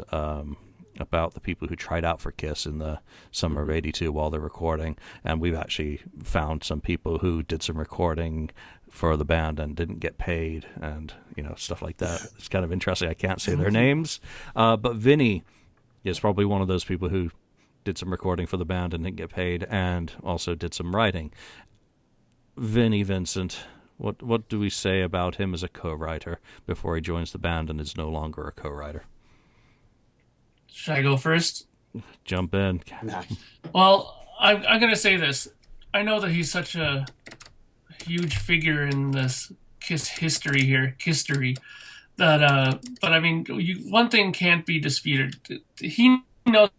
about the people who tried out for Kiss in the summer of '82 while they're recording, and we've actually found some people who did some recording for the band and didn't get paid, and stuff like that. It's kind of interesting. I can't say their names, but Vinny is probably one of those people who did some recording for the band and didn't get paid, and also did some writing. Vinny Vincent, what do we say about him as a co-writer before he joins the band and is no longer a co-writer? Should I go first? Jump in. Well, I'm going to say this. I know that he's such a huge figure in this Kiss history here, Kisstory. But I mean, one thing can't be disputed. He knows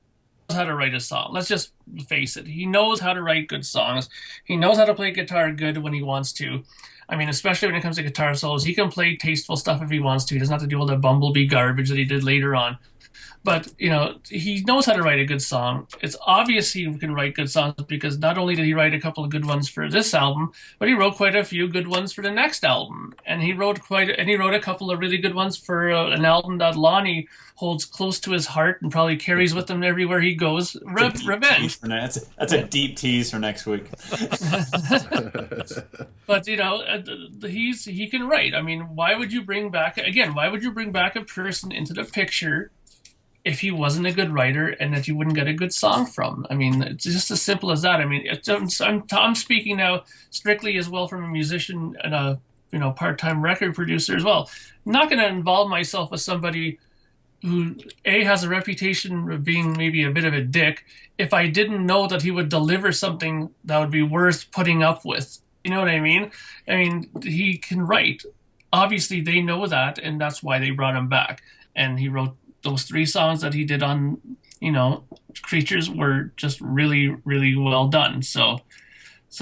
how to write a song. Let's just face it. He knows how to write good songs. He knows how to play guitar good when he wants to. I mean, especially when it comes to guitar solos, he can play tasteful stuff if he wants to. He doesn't have to do all the bumblebee garbage that he did later on. But he knows how to write a good song. It's obvious he can write good songs because not only did he write a couple of good ones for this album, but he wrote quite a few good ones for the next album, and he wrote a couple of really good ones for an album that Lonnie holds close to his heart and probably carries with him everywhere he goes. Revenge. That's a deep tease for next week. But he can write. I mean, why would you bring back a person into the picture if he wasn't a good writer and that you wouldn't get a good song from? I mean, it's just as simple as that. I mean, I'm speaking now strictly as well from a musician and a part-time record producer as well. I'm not going to involve myself with somebody who has a reputation of being maybe a bit of a dick if I didn't know that he would deliver something that would be worth putting up with. You know what I mean? I mean, he can write. Obviously, they know that, and that's why they brought him back. And he wrote those 3 songs that he did on, Creatures were just really, really well done. So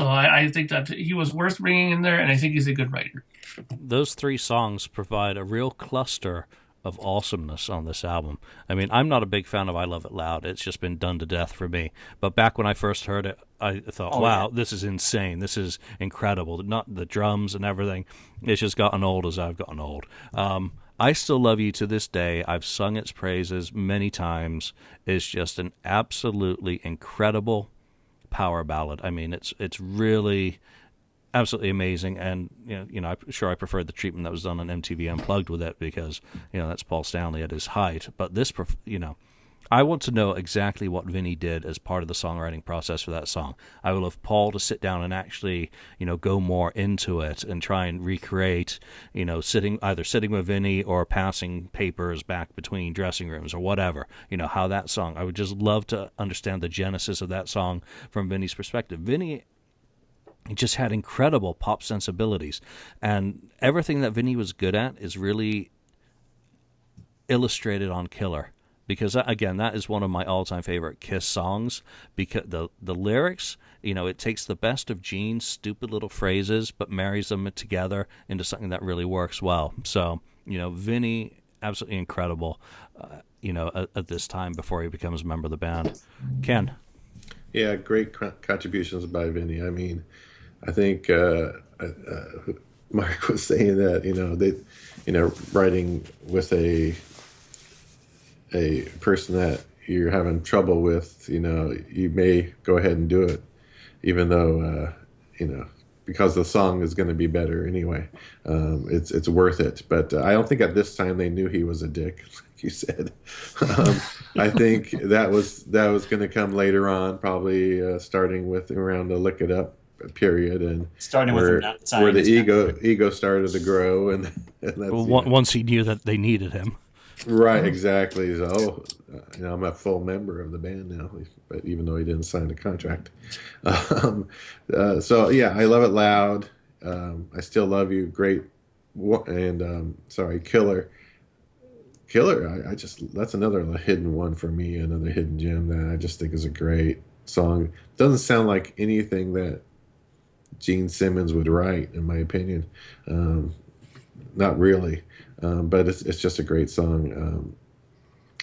I think that he was worth bringing in there, and I think he's a good writer. Those 3 songs provide a real cluster of awesomeness on this album. I mean, I'm not a big fan of I Love It Loud. It's just been done to death for me. But back when I first heard it, I thought, wow, this is insane. This is incredible. Not the drums and everything. It's just gotten old as I've gotten old. I Still Love You to this day. I've sung its praises many times. It's just an absolutely incredible power ballad. I mean, it's really absolutely amazing, and I'm sure I preferred the treatment that was done on MTV Unplugged with it because that's Paul Stanley at his height. But this, I want to know exactly what Vinny did as part of the songwriting process for that song. I will have Paul to sit down and actually, go more into it and try and recreate, sitting with Vinny or passing papers back between dressing rooms or whatever, how that song. I would just love to understand the genesis of that song from Vinny's perspective. Vinny, he just had incredible pop sensibilities, and everything that Vinny was good at is really illustrated on Killer. Because, again, that is one of my all-time favorite Kiss songs. Because the lyrics, it takes the best of Gene's stupid little phrases, but marries them together into something that really works well. So, Vinny, absolutely incredible, at this time before he becomes a member of the band. Ken? Yeah, great contributions by Vinny. I mean, I think Mark was saying that, writing with a person that you're having trouble with, you may go ahead and do it, even though, because the song is going to be better anyway. It's worth it. But I don't think at this time they knew he was a dick, like you said. I think that was going to come later on, probably starting with around the Lick It Up period, and starting where the ego started to grow, and that's, once he knew that they needed him. Right, exactly. So, I'm a full member of the band now, but even though he didn't sign a contract. So yeah, I Love It Loud. I Still Love You. Great, and Killer. I just that's another hidden one for me, another hidden gem that I just think is a great song. Doesn't sound like anything that Gene Simmons would write, in my opinion. Not really. But it's just a great song.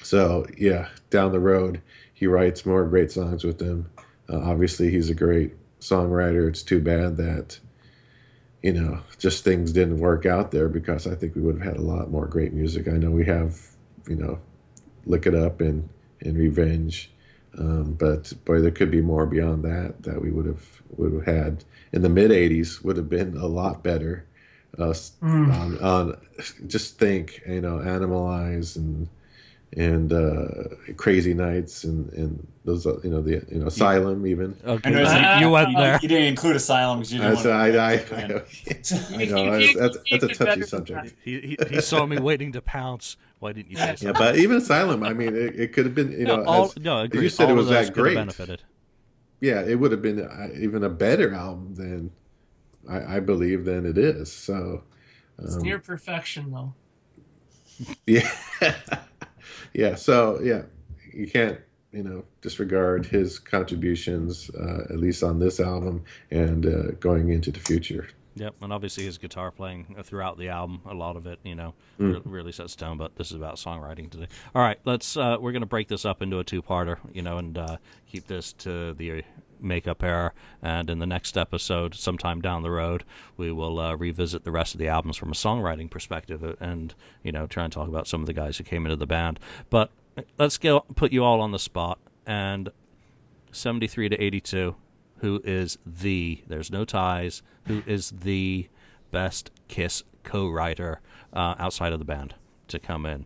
So yeah, down the road, he writes more great songs with them. Obviously, he's a great songwriter. It's too bad that, just things didn't work out there, because I think we would have had a lot more great music. I know we have, Lick It Up and Revenge. But boy, there could be more beyond that we would have had in the mid '80s. Would have been a lot better. On just think, Animalize and Crazy Nights and those, Asylum even. Okay, you went there. You didn't include Asylum because you didn't I know that's a touchy subject. He saw me waiting to pounce. Why didn't you say something? Yeah, but even Asylum, I mean, it could have been, agreed. You said all it was that great. Benefited. Yeah, it would have been even a better album than I believe than it is. So it's near perfection, though. Yeah. Yeah. So, yeah, you can't, disregard his contributions, at least on this album and going into the future. Yep, and obviously his guitar playing throughout the album, a lot of it, really sets the tone. But this is about songwriting today. All right, we're going to break this up into a two-parter, and keep this to the makeup era. And in the next episode, sometime down the road, we will revisit the rest of the albums from a songwriting perspective, and try and talk about some of the guys who came into the band. But let's put you all on the spot. And 73 to 82. Who is there's no ties, who is the best Kiss co-writer outside of the band to come in?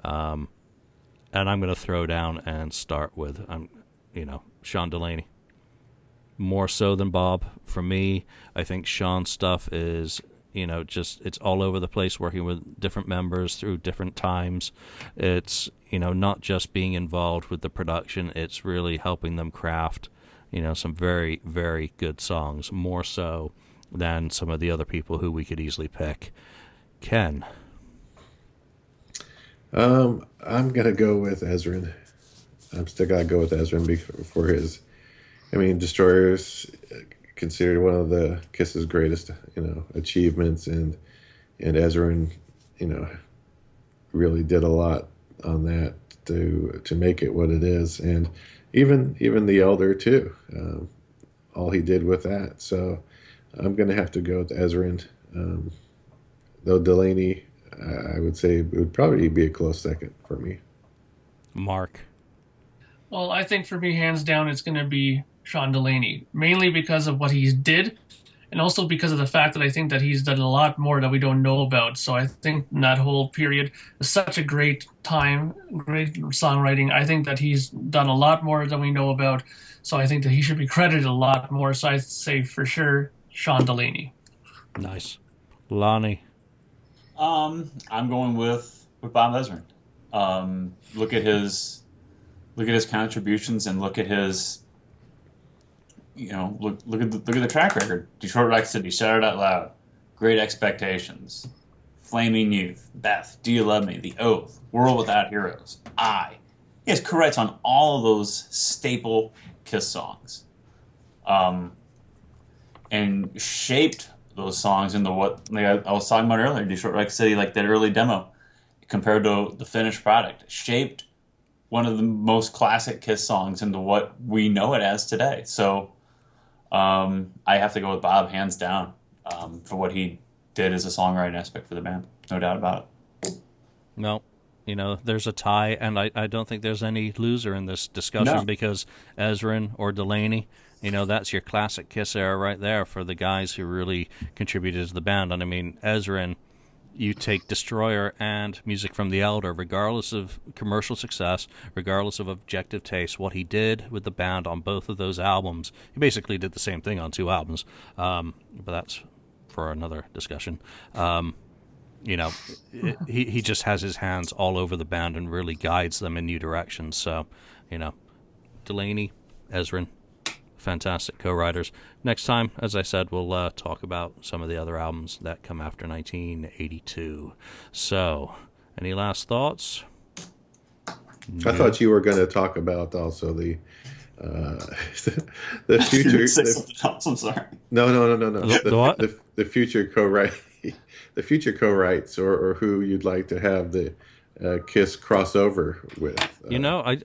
And I'm going to throw down and start with, Shawn Delaney. More so than Bob. For me, I think Shawn's stuff is, it's all over the place, working with different members through different times. It's, not just being involved with the production, it's really helping them craft some very, very good songs, more so than some of the other people who we could easily pick. Ken? I'm going to go with Ezrin. I'm still going to go with Ezrin for his, Destroyer's considered one of the Kiss's greatest, achievements, and Ezrin, really did a lot on that to make it what it is. And even the Elder too, all he did with that. So I'm going to have to go with Ezrin. Though Delaney, I would say it would probably be a close second for me. Mark? Well, I think for me, hands down, it's going to be Shawn Delaney, mainly because of what he did, and also because of the fact that I think that he's done a lot more that we don't know about. So I think that whole period was such a great time, great songwriting. I think that he's done a lot more than we know about. So I think that he should be credited a lot more. So I'd say for sure, Shawn Delaney. Nice. Lonnie? I'm going with Bob Ezrin. Look at his contributions and look at his, look at the track record. Detroit Rock City, Shout It Out Loud, Great Expectations, Flaming Youth, Beth, Do You Love Me, The Oath, World Without Heroes, I. He has co-writes on all of those staple Kiss songs, and shaped those songs into what, like I was talking about earlier, Detroit Rock City, like that early demo, compared to the finished product, shaped one of the most classic Kiss songs into what we know it as today. So I have to go with Bob, hands down, for what he did as a songwriting aspect for the band. No doubt about it. No. There's a tie, and I don't think there's any loser in this discussion, because Ezrin or Delaney, that's your classic Kiss era right there for the guys who really contributed to the band. And Ezrin, you take Destroyer and Music from the Elder, regardless of commercial success, regardless of objective taste, what he did with the band on both of those albums, he basically did the same thing on two albums, but that's for another discussion. He just has his hands all over the band and really guides them in new directions. So, Delaney, Ezrin, fantastic co-writers. Next time, as I said, we'll talk about some of the other albums that come after 1982. So, any last thoughts? I thought you were going to talk about also the future. I'm sorry. No. The future co-writes, or who you'd like to have the Kiss crossover with.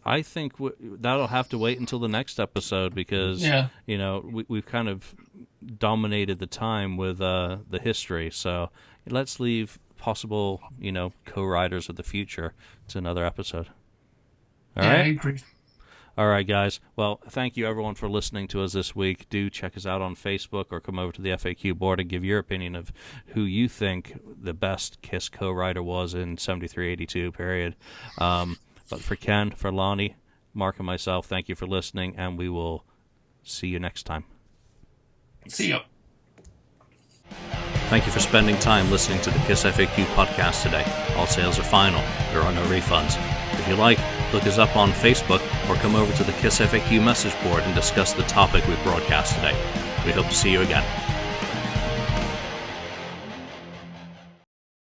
I think that'll have to wait until the next episode, because we've kind of dominated the time with the history. So let's leave possible co-writers of the future to another episode. All right. I agree. All right, guys. Well, thank you, everyone, for listening to us this week. Do check us out on Facebook or come over to the FAQ board and give your opinion of who you think the best Kiss co-writer was in 73-82 period. But for Ken, for Lonnie, Mark, and myself, thank you for listening, and we will see you next time. See you. Thank you for spending time listening to the Kiss FAQ podcast today. All sales are final. There are no refunds. If you like, look us up on Facebook or come over to the Kiss FAQ message board and discuss the topic we broadcast today. We hope to see you again.